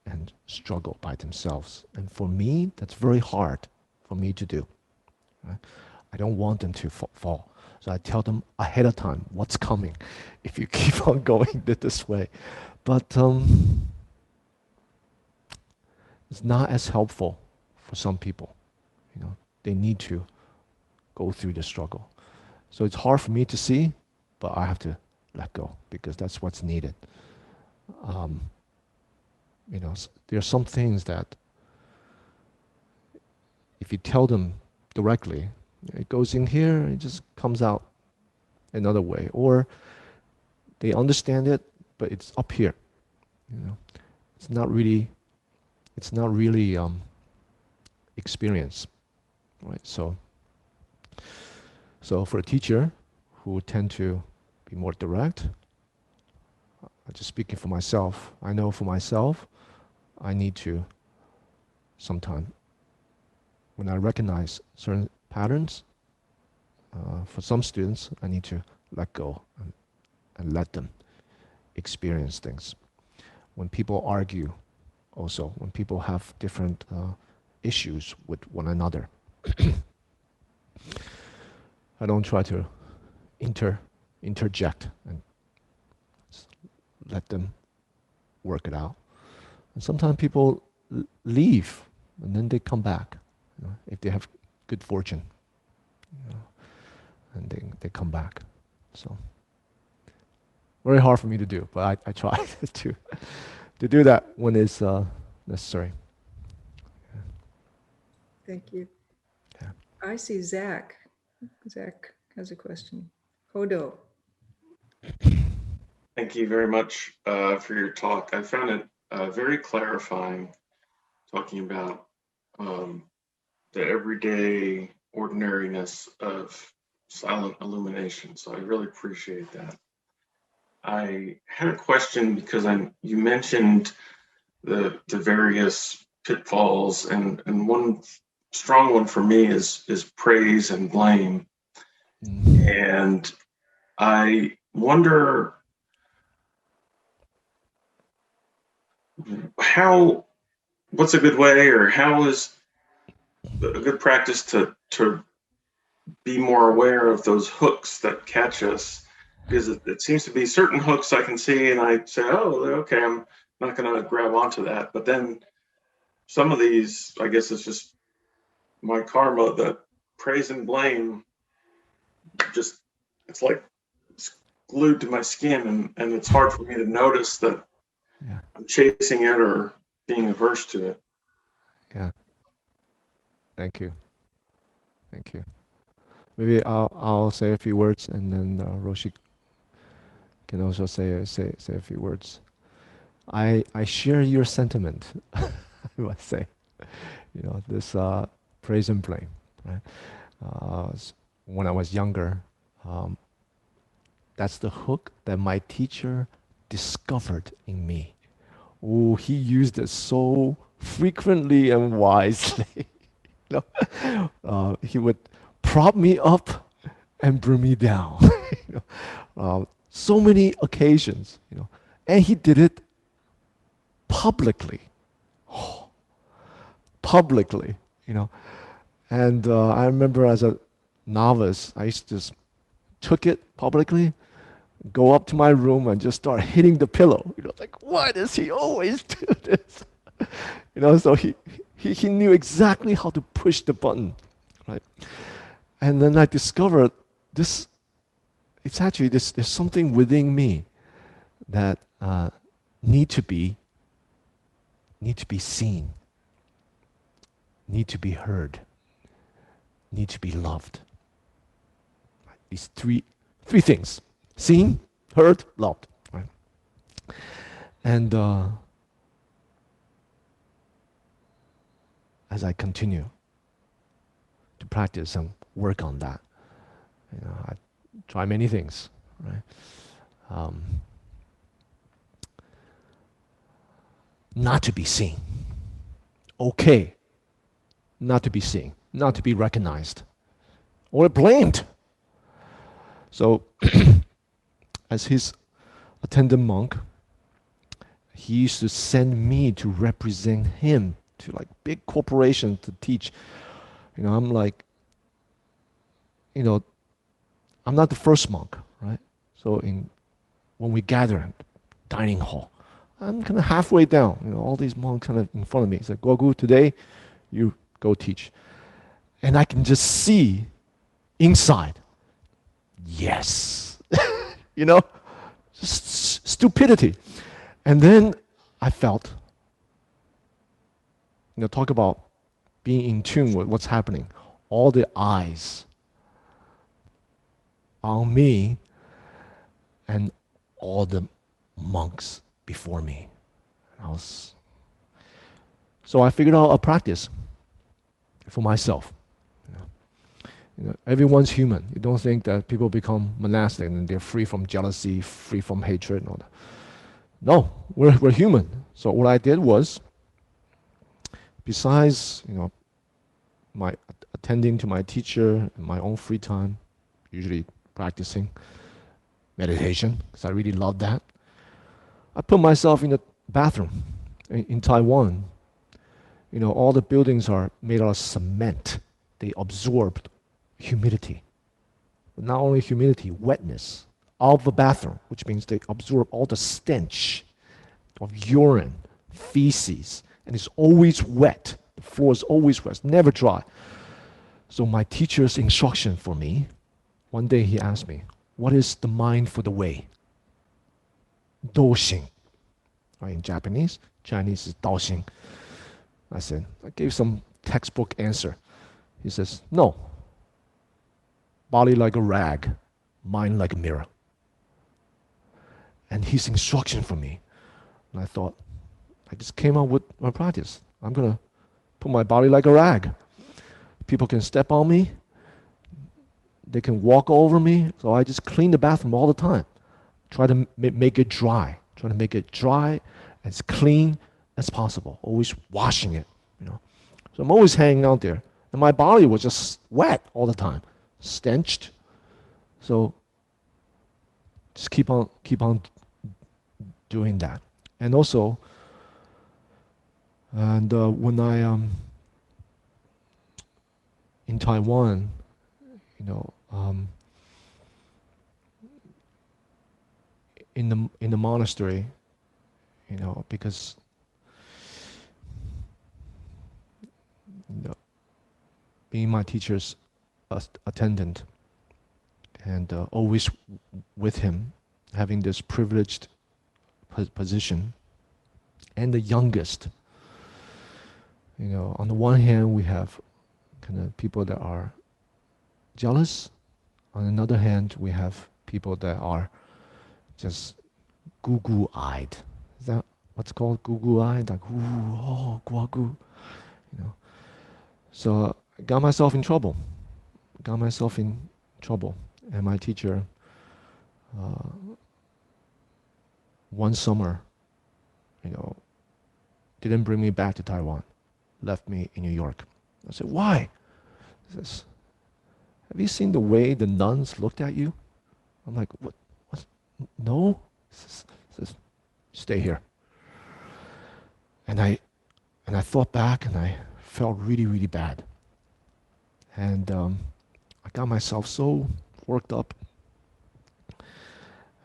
and struggle by themselves. And for me, that's very hard for me to do. Right? I don't want them to fall. So I tell them ahead of time what's coming if you keep on going this way. But it's not as helpful for some people. They need to go through the struggle. So it's hard for me to see, but I have to let go because that's what's needed. There are some things that if you tell them directly, it goes in here, it just comes out another way. Or they understand it, but it's up here. It's not really experience, right? So for a teacher who tend to be more direct, just speaking for myself, I know for myself, I need to sometime, when I recognize certain patterns, for some students, I need to let go and let them experience things. When people argue, also, when people have different issues with one another, I don't try to interject and let them work it out. And sometimes people leave and then they come back, if they have good fortune, and they come back. So very hard for me to do, but I try to do that when it's necessary. Thank you. Yeah. I see Zach. Zach has a question. Hodo. Thank you very much for your talk. I found it very clarifying, talking about the everyday ordinariness of silent illumination. So I really appreciate that. I had a question because you mentioned the various pitfalls, and one strong one for me is praise and blame. Mm. And I wonder what's a good way, or how is a good practice to be more aware of those hooks that catch us? Because it seems to be certain hooks I can see and I say, oh, okay, I'm not going to grab onto that. But then some of these, I guess it's just my karma, that praise and blame, just, it's like it's glued to my skin, and it's hard for me to notice that Yeah. I'm chasing it or being averse to it. Yeah. Thank you. Thank you. Maybe I'll say a few words, and then Roshi can also say a few words. I share your sentiment. I must say, this praise and blame. Right? When I was younger, um, that's the hook that my teacher discovered in me. Oh, he used it so frequently and wisely. He would prop me up and bring me down. So many occasions, and he did it publicly, publicly, And I remember as a novice, I used to just took it publicly, go up to my room and just start hitting the pillow. Like, why does he always do this? So he knew exactly how to push the button, right? And then I discovered this. It's actually there's something within me that need to be seen, need to be heard, need to be loved. These three things: seen, heard, loved. Right? And as I continue to practice and work on that, I try many things. Right? Not to be seen. Okay. Not to be seen. Not to be recognized. Or blamed. So, as his attendant monk, he used to send me to represent him to like big corporations to teach. I'm like, I'm not the first monk, right? So when we gather in the dining hall, I'm kind of halfway down. All these monks kind of in front of me. It's like, Gogu, today you go teach. And I can just see inside, yes. Just stupidity. And then I felt, talk about being in tune with what's happening. All the eyes on me and all the monks before me. So I figured out a practice for myself. Everyone's human. You don't think that people become monastic and they're free from jealousy, free from hatred and all that. No, we're human. So what I did was, besides my attending to my teacher in my own free time, usually practicing meditation, because I really love that, I put myself in the bathroom. In Taiwan, all the buildings are made out of cement. They absorbed humidity. But not only humidity, wetness of the bathroom, which means they absorb all the stench of urine, feces, and it's always wet. The floor is always wet, it's never dry. So my teacher's instruction for me, one day he asked me, what is the mind for the way? Doxing. Right, in Japanese, Chinese is Daoxing. I gave some textbook answer. He says, no. Body like a rag, mind like a mirror. And his instruction for me. And I thought, I just came up with my practice. I'm going to put my body like a rag. People can step on me. They can walk over me. So I just clean the bathroom all the time. Try to make it dry. Try to make it dry, as clean as possible. Always washing it, you know. So I'm always hanging out there. And my body was just wet all the time, stenched. So just keep on doing that. And also, when I in Taiwan, you know, in the monastery, you know, because you know, being my teacher's attendant and always with him, having this privileged position, and the youngest. You know, on the one hand, we have kind of people that are jealous. On another hand, we have people that are just goo-goo-eyed. Is that what's called goo-goo-eyed? Like, ooh, oh, gua-goo. You know. So I got myself in trouble. And my teacher, one summer, you know, didn't bring me back to Taiwan. Left me in New York. I said, why? He says, have you seen the way the nuns looked at you? I'm like, what? No? He says, stay here. And I thought back and I felt really, really bad. And I got myself so worked up.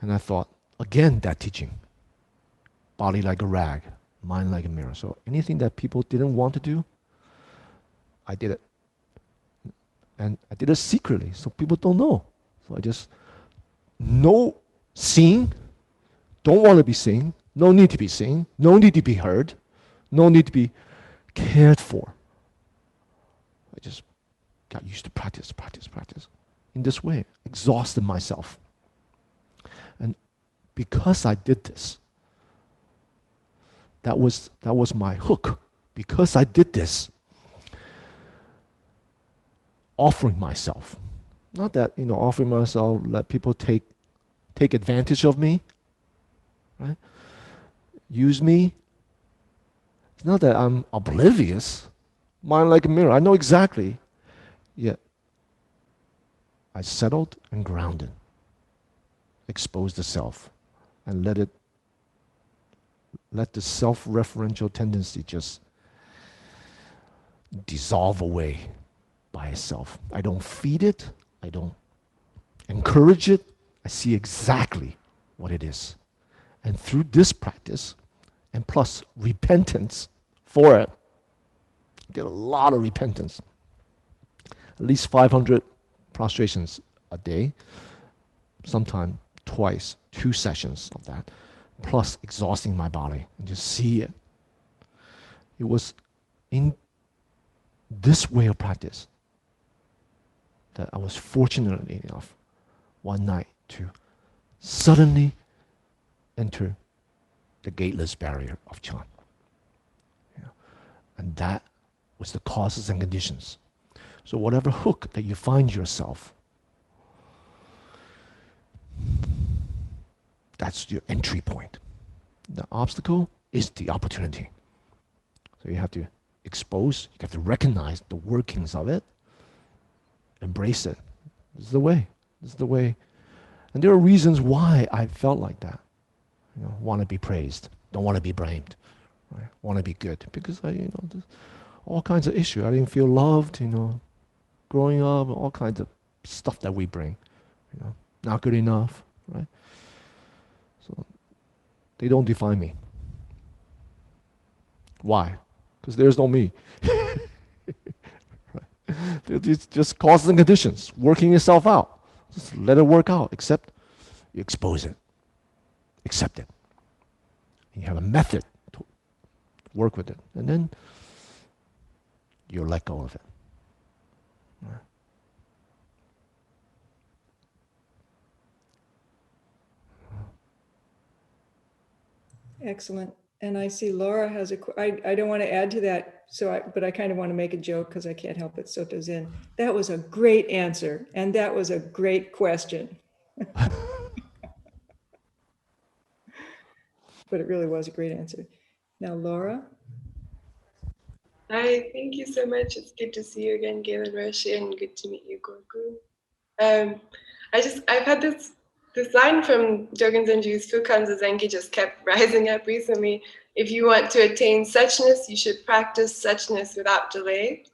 And I thought, again, that teaching. Body like a rag, mind like a mirror. So anything that people didn't want to do, I did it. And I did it secretly, so people don't know. So I just, no seen, don't want to be seen, no need to be seen, no need to be heard, no need to be cared for. I just got used to practice. In this way, exhausted myself. And because I did this, that was my hook. Because I did this, offering myself. Not that, you know, offering myself, let people take advantage of me, right? Use me. It's not that I'm oblivious. Mind like a mirror. I know exactly. Yet, I settled and grounded. Exposed the self. And let the self-referential tendency just dissolve away by itself. I don't feed it. I don't encourage it. I see exactly what it is. And through this practice, and plus repentance for it, I did a lot of repentance. At least 500 prostrations a day, sometimes twice, 2 sessions of that, plus exhausting my body and just see it. It was in this way of practice that I was fortunate enough one night to suddenly enter the gateless barrier of Chan. Yeah. And that was the causes and conditions. So whatever hook that you find yourself, that's your entry point. The obstacle is the opportunity. So you have to expose, you have to recognize the workings of it, embrace it. This is the way. This is the way. And there are reasons why I felt like that. You know, want to be praised, don't want to be blamed, right? Want to be good because I, you know, all kinds of issues. I didn't feel loved, you know, growing up, all kinds of stuff that we bring, you know, not good enough, right? So they don't define me. Why? Because there's no me. Right? It's just causes and conditions, working itself out. Just let it work out, except you expose it. Accept it. You have a method to work with it. And then you let go of it. Excellent. And I see Laura has I don't want to add to that, but I kind of want to make a joke because I can't help it. So it goes in. That was a great answer. And that was a great question. But it really was a great answer. Now, Laura. Hi, thank you so much. It's good to see you again, Galen Roshi, and good to meet you, Gorgu. I've had this line from Dogen Zenju's Fukan Zazenki just kept rising up recently. If you want to attain suchness, you should practice suchness without delay.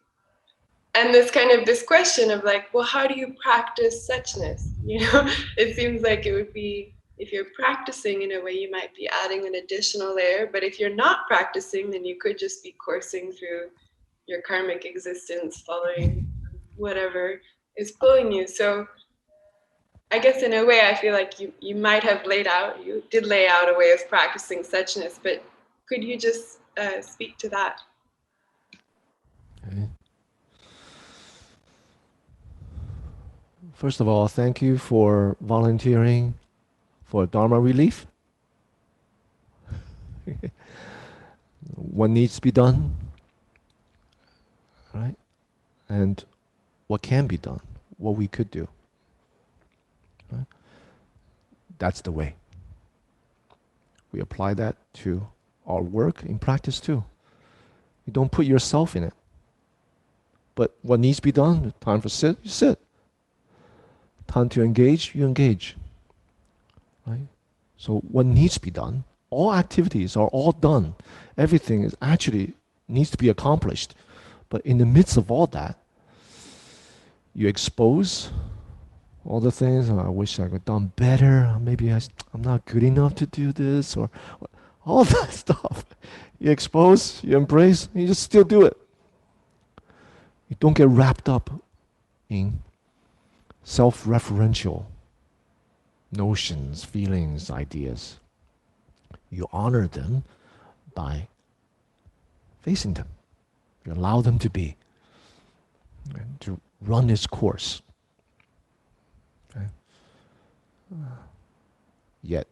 And this question of like, well, how do you practice suchness? You know, it seems like it would be, if you're practicing in a way, you might be adding an additional layer. But if you're not practicing, then you could just be coursing through your karmic existence, following whatever is pulling you. So I guess in a way, I feel like you might have you did lay out a way of practicing suchness, but could you just speak to that? Okay. First of all, thank you for volunteering for Dharma relief. What needs to be done, right? And what can be done, what we could do. Right? That's the way. We apply that to our work in practice too. You don't put yourself in it. But what needs to be done, time for sit, you sit. Time to engage, you engage. Right? So what needs to be done, all activities are all done. Everything is actually needs to be accomplished. But in the midst of all that, you expose all the things. Oh, I wish I could have done better. Maybe I'm not good enough to do this, or all that stuff. You expose, you embrace, you just still do it. You don't get wrapped up in self-referential notions, feelings, ideas. You honor them by facing them. You allow them to be, and to run its course. Okay? Yet,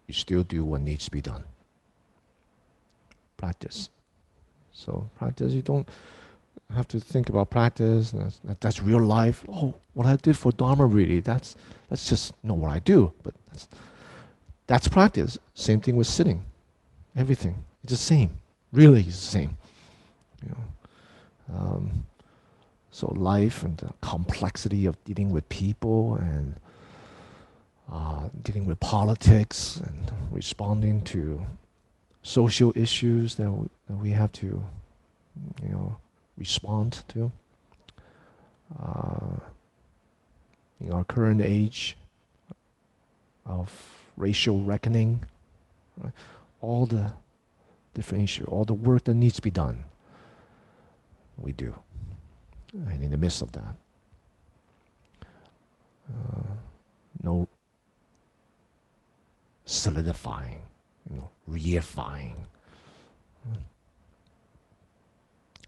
you still do what needs to be done. Practice. So practice, you don't have to think about practice. That's real life. Oh, what I did for Dharma really, that's just not what I do. But that's practice. Same thing with sitting. Everything. It's the same. Really it's the same. You know. So life and the complexity of dealing with people and dealing with politics and responding to social issues that we have to, respond to. In our current age of racial reckoning, right? All the different issues, all the work that needs to be done, we do. And in the midst of that, no solidifying, reifying.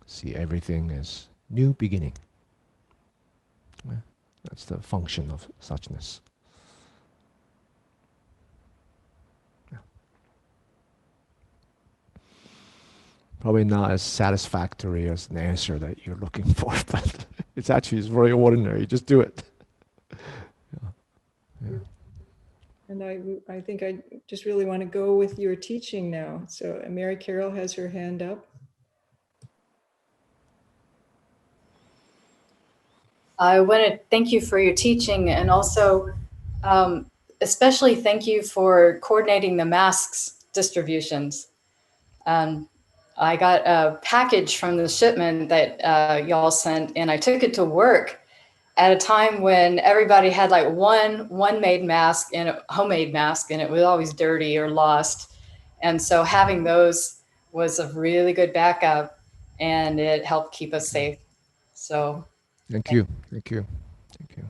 See everything as new beginning. That's the function of suchness. Yeah. Probably not as satisfactory as an answer that you're looking for, but it's very ordinary. You just do it. Yeah. Yeah. And I think I just really want to go with your teaching now. So Mary Carol has her hand up. I want to thank you for your teaching, and also especially thank you for coordinating the masks distributions. I got a package from the shipment that y'all sent, and I took it to work at a time when everybody had like one made mask and a homemade mask, and it was always dirty or lost. And so having those was a really good backup, and it helped keep us safe. So Thank you. Thank you. Thank you.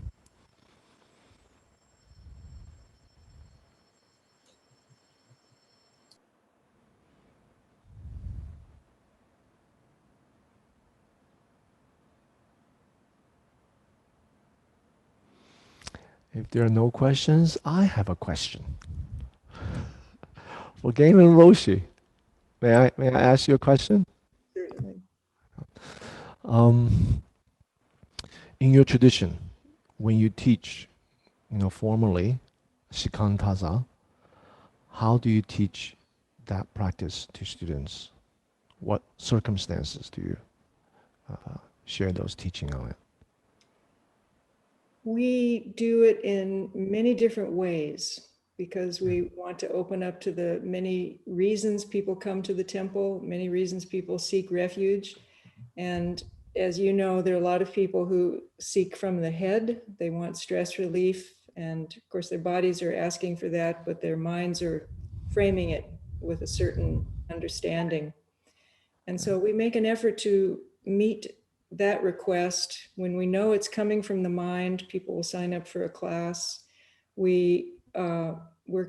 If there are no questions, I have a question. For Gaiman Roshi, may I ask you a question? Certainly. In your tradition, when you teach, formally, shikantaza, how do you teach that practice to students? What circumstances do you share those teaching on it? We do it in many different ways because we want to open up to the many reasons people come to the temple, many reasons people seek refuge. And as you know, there are a lot of people who seek from the head. They want stress relief. And of course, their bodies are asking for that, but their minds are framing it with a certain understanding. And so we make an effort to meet that request. When we know it's coming from the mind, people will sign up for a class. We're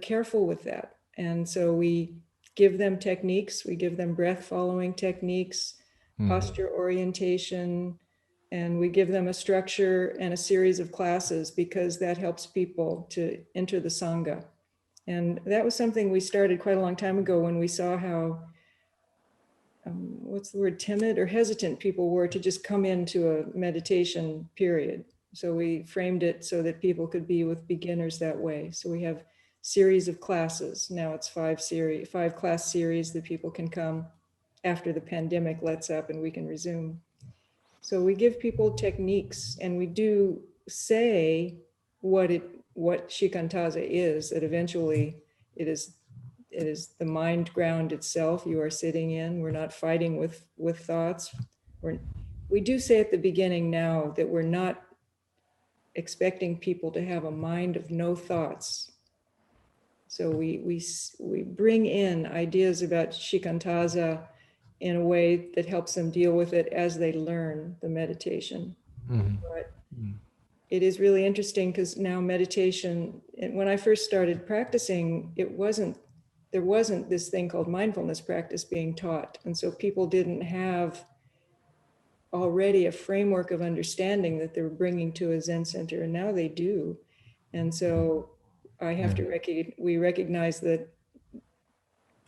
careful with that. And so we give them techniques. We give them breath following techniques, posture orientation, and we give them a structure and a series of classes because that helps people to enter the Sangha. And that was something we started quite a long time ago when we saw how what's the word, timid or hesitant people were to just come into a meditation period. So we framed it so that people could be with beginners that way. So we have series of classes. Now it's 5 class series that people can come after the pandemic lets up and we can resume. So we give people techniques and we do say what shikantaza is, that eventually it is the mind ground itself you are sitting in. We're not fighting with thoughts. We do say at the beginning now that we're not expecting people to have a mind of no thoughts. So we bring in ideas about shikantaza in a way that helps them deal with it as they learn the meditation. But it is really interesting because now meditation, when I first started practicing, there wasn't this thing called mindfulness practice being taught. And so people didn't have already a framework of understanding that they were bringing to a Zen center, and now they do. And so I have to we recognize that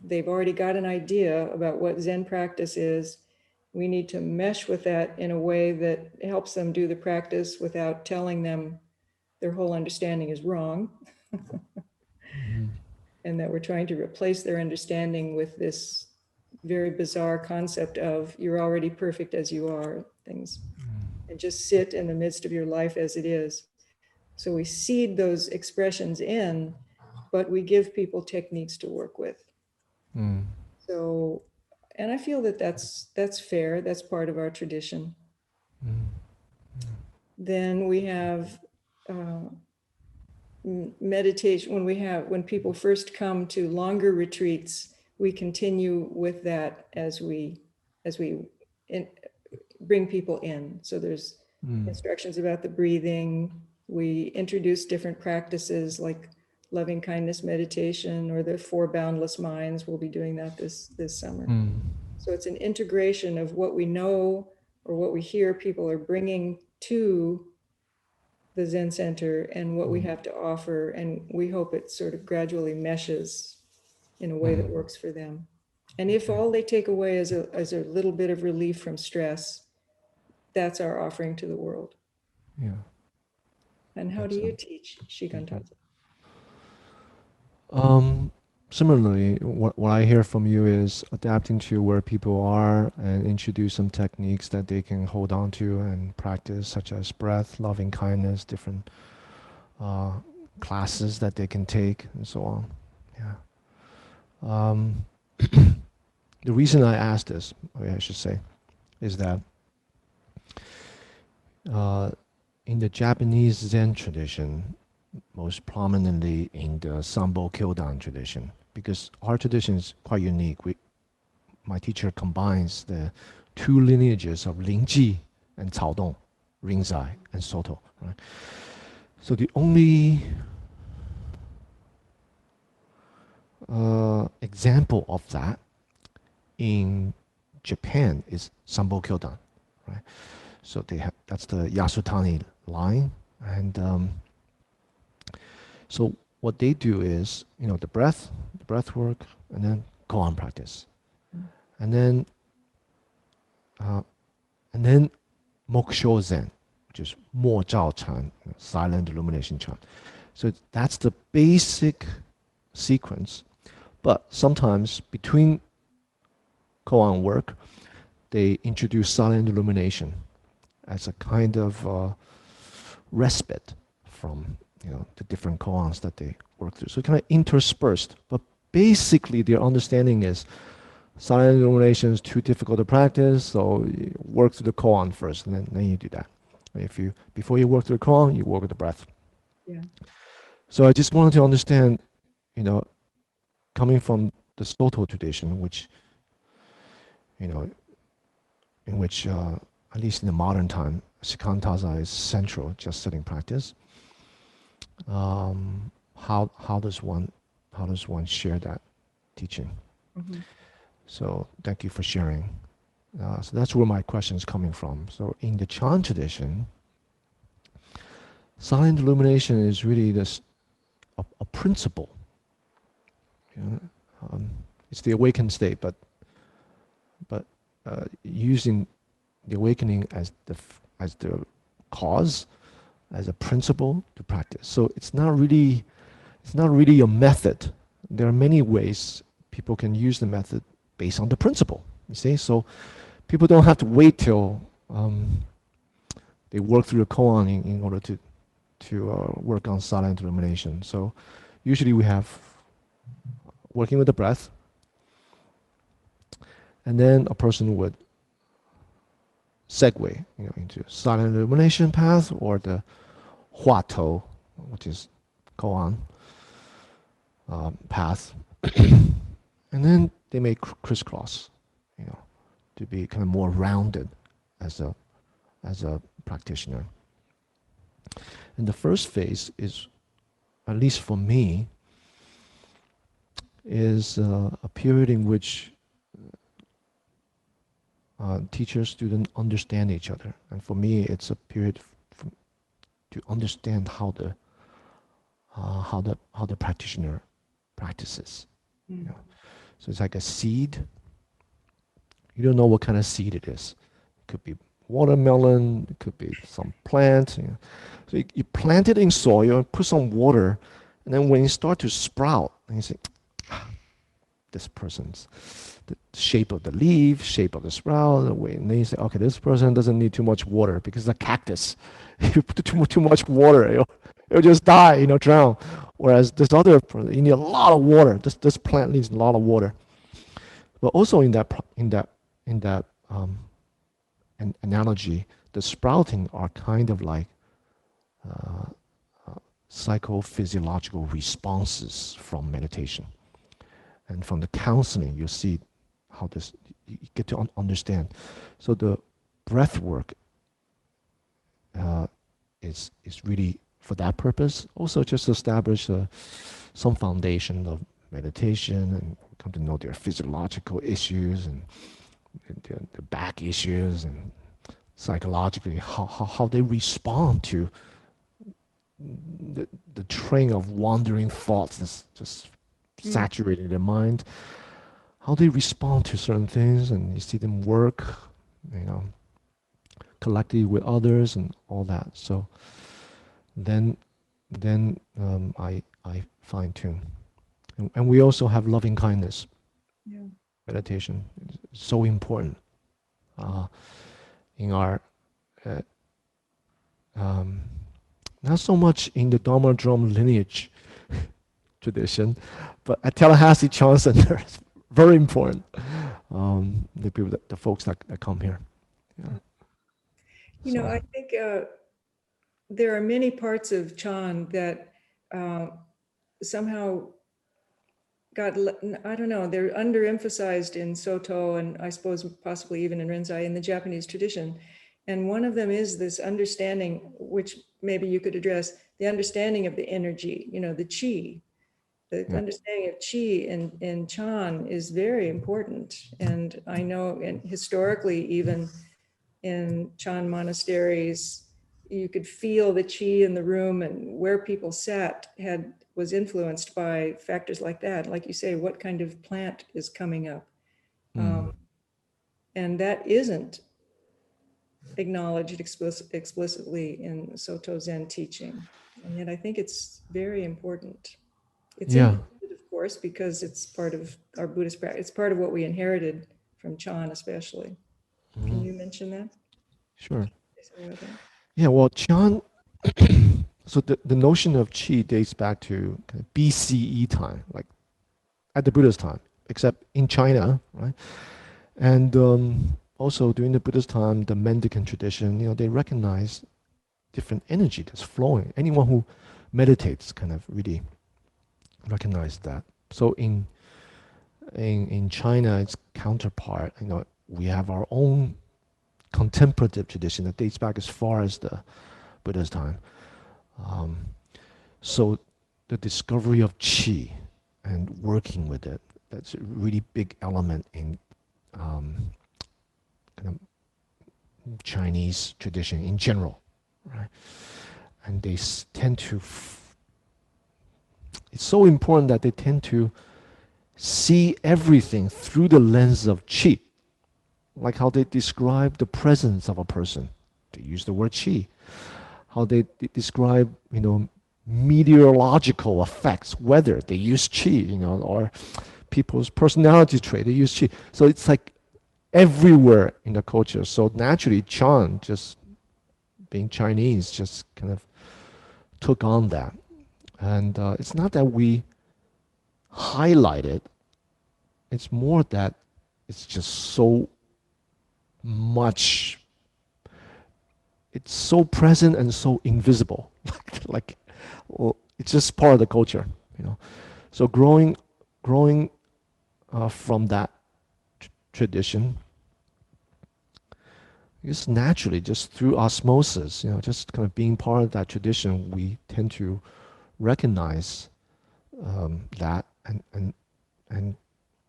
they've already got an idea about what Zen practice is. We need to mesh with that in a way that helps them do the practice without telling them their whole understanding is wrong. And that we're trying to replace their understanding with this very bizarre concept of you're already perfect as you are, things, and just sit in the midst of your life as it is. So we seed those expressions in, but we give people techniques to work with. So, and I feel that that's fair. That's part of our tradition. Then we have meditation. When people first come to longer retreats, we continue with that as we bring people in. So there's instructions about the breathing. We introduce different practices like loving kindness meditation or the 4 boundless minds. We'll be doing that this summer. So it's an integration of what we know or what we hear people are bringing to the Zen Center and what we have to offer. And we hope it sort of gradually meshes in a way that works for them. And if all they take away is a little bit of relief from stress, that's our offering to the world. Yeah. And how do you teach shikantaza? Similarly, what I hear from you is adapting to where people are and introduce some techniques that they can hold on to and practice, such as breath, loving kindness, different classes that they can take, and so on. Yeah. The reason I asked this, I should say, is that in the Japanese Zen tradition, most prominently in the Sambo Kyodan tradition, because our tradition is quite unique. My teacher combines the 2 lineages of Lingji and Caodong, Rinzai and Soto. Right? So the only example of that in Japan is Sambo Kyodan, right? So that's the Yasutani line, and So what they do is, the breath work, and then koan practice, and then moksho zen, which is mo zhao chan, silent illumination chant. So that's the basic sequence. But sometimes between koan work, they introduce silent illumination as a kind of respite from the different koans that they work through. So kind of interspersed, but basically their understanding is silent illumination is too difficult to practice, so you work through the koan first, and then you do that. Before you work through the koan, you work with the breath. Yeah. So I just wanted to understand, coming from the Soto tradition, which, in which, at least in the modern time, Shikantaza is central, just sitting practice. How does one share that teaching? Mhm. So thank you for sharing. So that's where my question is coming from. So in the Chan tradition, silent illumination is really a principle. It's the awakened state, but using the awakening as the cause, as a principle to practice. So it's not really a method. There are many ways people can use the method based on the principle. You see, so people don't have to wait till they work through the koan in order to work on silent illumination. So usually we have working with the breath, and then a person would segue into silent illumination path or the huatou, which is koan path, and then they may crisscross, to be kind of more rounded as a practitioner. And the first phase is, at least for me, is a period in which teacher student understand each other, and for me, it's a period to understand how the practitioner practices. So it's like a seed. You don't know what kind of seed it is. It could be watermelon. It could be some plant. So you plant it in soil and put some water, and then when you start to sprout, and you say, this person's the shape of the leaf, shape of the sprout, and then you say, okay, this person doesn't need too much water because it's a cactus. You put too much water, it'll just die, drown. Whereas this other person, you need a lot of water. This plant needs a lot of water. But also in that analogy, the sprouting are kind of like psychophysiological responses from meditation. And from the counseling, you see how you get to understand. So the breath work is really for that purpose. Also just establish some foundation of meditation and come to know their physiological issues and the back issues and psychologically how they respond to the train of wandering thoughts that's just saturated their mind, how they respond to certain things, and you see them work, collectively with others and all that. So then I fine tune, and we also have loving kindness. Meditation is so important in our not so much in the Dharma Drum lineage tradition, but at Tallahassee Chan Center, it's very important. The people, the folks that come here. Yeah. I think there are many parts of Chan that somehow I don't know, they're underemphasized in Soto and I suppose possibly even in Rinzai in the Japanese tradition. And one of them is this understanding, which maybe you could address, the understanding of the energy, the chi. The understanding of chi in Chan is very important. And I know, and historically, even in Chan monasteries, you could feel the chi in the room, and where people sat was influenced by factors like that. Like you say, what kind of plant is coming up? And that isn't acknowledged explicitly in Soto Zen teaching. And yet I think it's very important. It's Yeah. included, of course, because it's part of our Buddhist practice. It's part of what we inherited from Chan, especially. Can you mention that? Sure. Say something about that? Yeah, well, Chan, so the notion of qi dates back to kind of BCE time, like at the Buddha's time, except in China, right? And also during the Buddha's time, the Mendicant tradition, they recognize different energy that's flowing. Anyone who meditates kind of really recognize that. So in China, its counterpart, we have our own contemplative tradition that dates back as far as the Buddha's time. So the discovery of qi and working with it, that's a really big element in kind of Chinese tradition in general, right? And they tend to, it's so important that they tend to see everything through the lens of qi. Like how they describe the presence of a person, they use the word qi. How they describe, meteorological effects, weather, they use qi, or people's personality trait, they use qi. So it's like everywhere in the culture. So naturally, Chan, just being Chinese, just kind of took on that. And it's not that we highlight it, it's more that it's just so much, it's so present and so invisible. It's just part of the culture, So growing from that tradition, just naturally, just through osmosis, just kind of being part of that tradition, we tend to recognize that and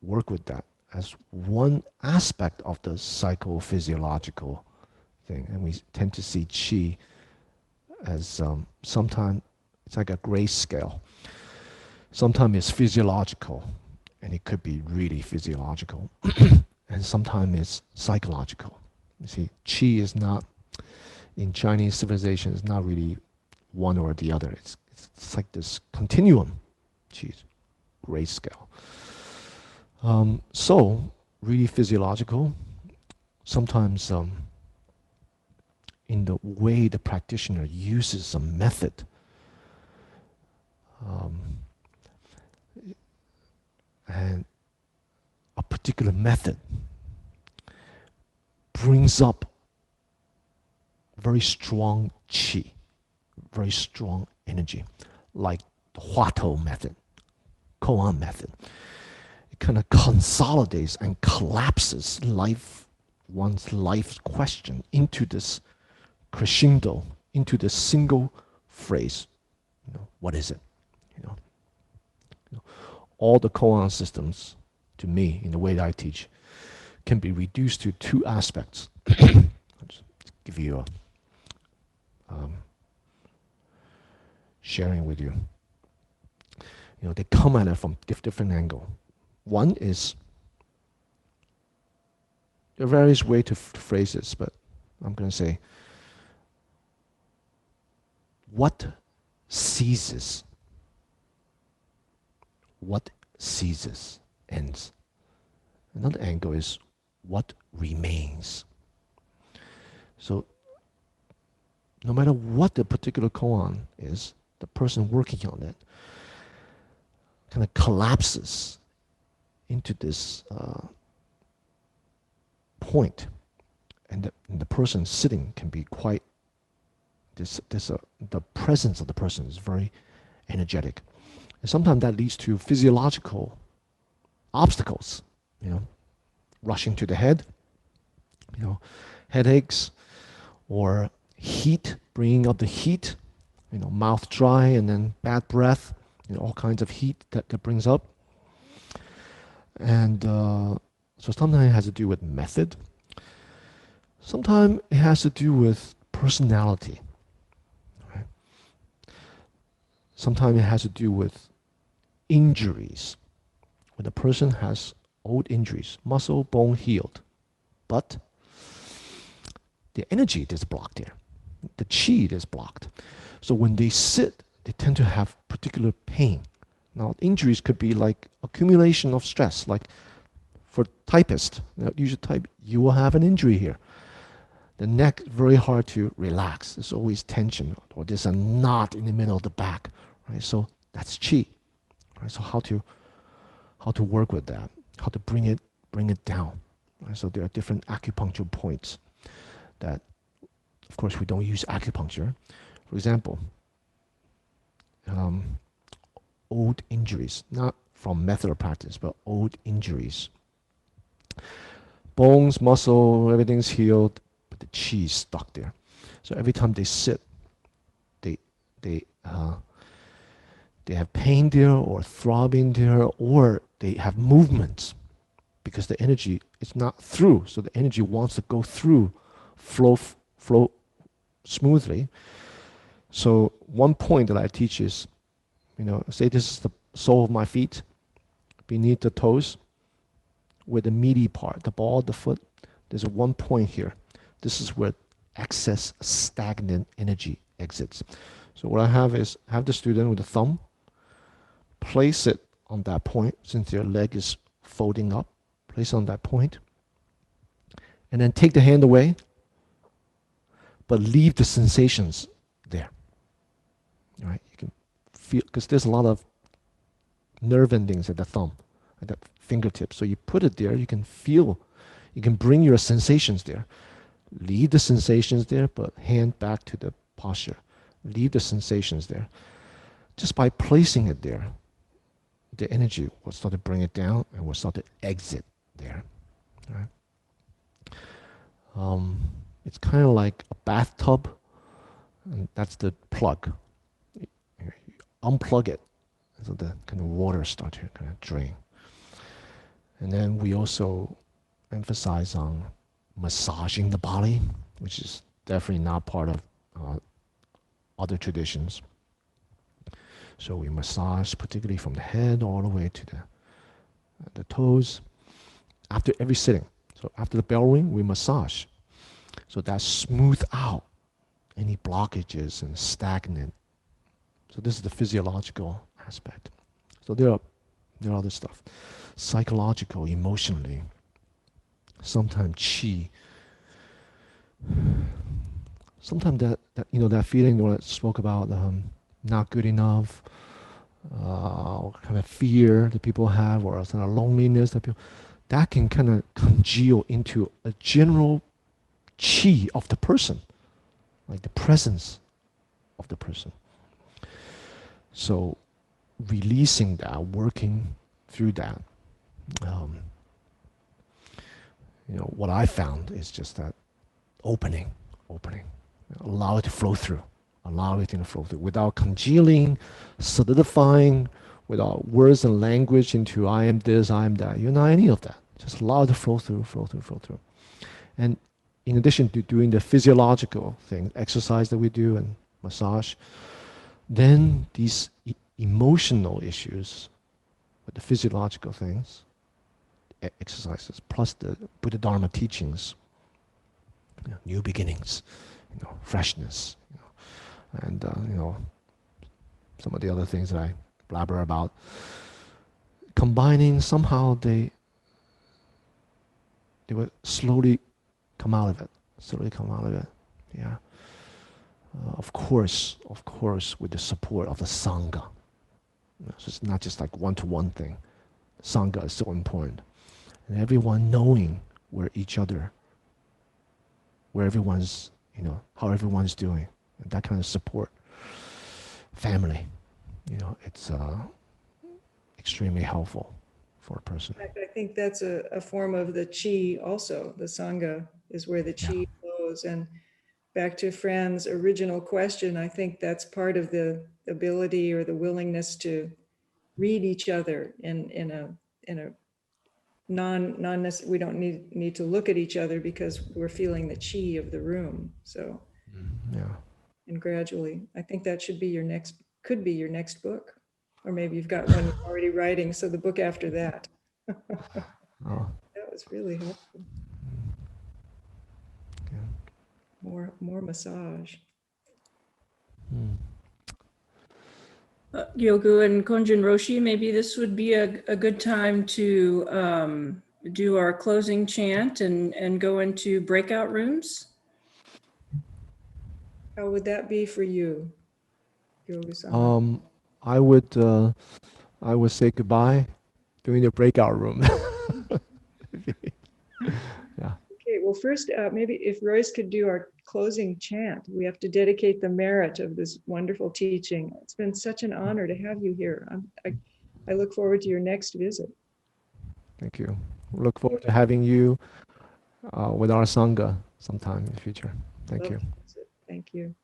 work with that as one aspect of the psychophysiological thing. And we tend to see qi as sometimes it's like a grayscale. Sometimes it's physiological, and it could be really physiological. And sometimes it's psychological. You see, qi is not, in Chinese civilization, it's not really one or the other. It's like this continuum, qi, grayscale. So, really physiological. Sometimes in the way the practitioner uses a method, and a particular method brings up very strong qi, very strong energy, like the Huatou method, koan method. It kind of consolidates and collapses one's life question into this crescendo, into this single phrase. What is it? All the koan systems, to me, in the way that I teach, can be reduced to two aspects. I'll just give you a sharing with you. They come at it from different angle. One is, there are various ways to phrase this, but I'm going to say, what ceases? What ceases ends. Another angle is what remains. So no matter what the particular koan is, the person working on it kind of collapses into this point, and the person sitting can be quite, the presence of the person is very energetic. And sometimes that leads to physiological obstacles, rushing to the head, headaches, or heat, bringing up the heat, mouth dry and then bad breath, all kinds of heat that brings up. And so sometimes it has to do with method. Sometimes it has to do with personality. Sometimes it has to do with injuries. When a person has old injuries, muscle, bone healed, but the energy is blocked there. The chi is blocked. So when they sit, they tend to have particular pain. Now, injuries could be like accumulation of stress, like for typists, you should type, you will have an injury here. The neck, very hard to relax. There's always tension, or there's a knot in the middle of the back, right? So that's chi, right? So how to work with that, how to bring it down, right? So there are different acupuncture points that, of course, we don't use acupuncture. For example, old injuries, not from method of practice, but old injuries. Bones, muscle, everything's healed, but the chi is stuck there. So every time they sit, they have pain there, or throbbing there, or they have movements because the energy is not through. So the energy wants to go through, flow smoothly. So one point that I teach is, say this is the sole of my feet, beneath the toes, where the meaty part, the ball of the foot, there's one point here. This is where excess stagnant energy exits. So what I have is, have the student with the thumb, place it on that point, since their leg is folding up, place it on that point, and then take the hand away, but leave the sensations there. All right, you can feel, because there's a lot of nerve endings at the thumb, at the fingertips. So you put it there, you can feel, you can bring your sensations there. Leave the sensations there, but hand back to the posture. Leave the sensations there. Just by placing it there, the energy will start to bring it down and will start to exit there. Right? It's kind of like a bathtub, and that's the plug. You unplug it, so the kind of water starts to kind of drain. And then we also emphasize on massaging the body, which is definitely not part of other traditions. So we massage, particularly from the head all the way to the toes, after every sitting. So after the bell ring, we massage. So that smooth out any blockages and stagnant. So this is the physiological aspect. So there are other stuff. Psychological, emotionally. Sometimes chi. Sometimes that feeling that I spoke about, not good enough, kind of fear that people have, or kind of loneliness that can kind of congeal into a general chi of the person, like the presence of the person. So releasing that, working through that, what I found is just that opening, allow it to flow through, allow everything to flow through without congealing, solidifying, without words and language into I am this, I am that. You're not any of that. Just allow it to flow through. And in addition to doing the physiological thing, exercise that we do and massage, then these emotional issues, with the physiological things, exercises, plus the Buddha Dharma teachings, new beginnings, freshness, and some of the other things that I blabber about, combining, somehow they will slowly come out of it. Yeah. Of course, with the support of the Sangha. So it's not just like one-to-one thing. Sangha is so important. And everyone knowing where everyone's, how everyone's doing. And that kind of support. Family, it's extremely helpful for a person. I think that's a form of the chi also. The Sangha is where the chi flows. And back to Fran's original question, I think that's part of the ability or the willingness to read each other in a we don't need to look at each other because we're feeling the chi of the room. So Yeah. and gradually, I think that should be your next could be your next book. Or maybe you've got one you're already writing, so the book after that. Oh, That was really helpful. yeah. More massage. Gyogu and Konjin Roshi, maybe this would be a good time to do our closing chant and go into breakout rooms. How would that be for you, Gyogu-sama? I would say goodbye during the breakout room. Yeah. Okay, well, first, maybe if Royce could do our closing chant. We have to dedicate the merit of this wonderful teaching. It's been such an honor to have you here. I look forward to your next visit. Thank you. Look forward to having you with our Sangha sometime in the future. Thank you. Thank you.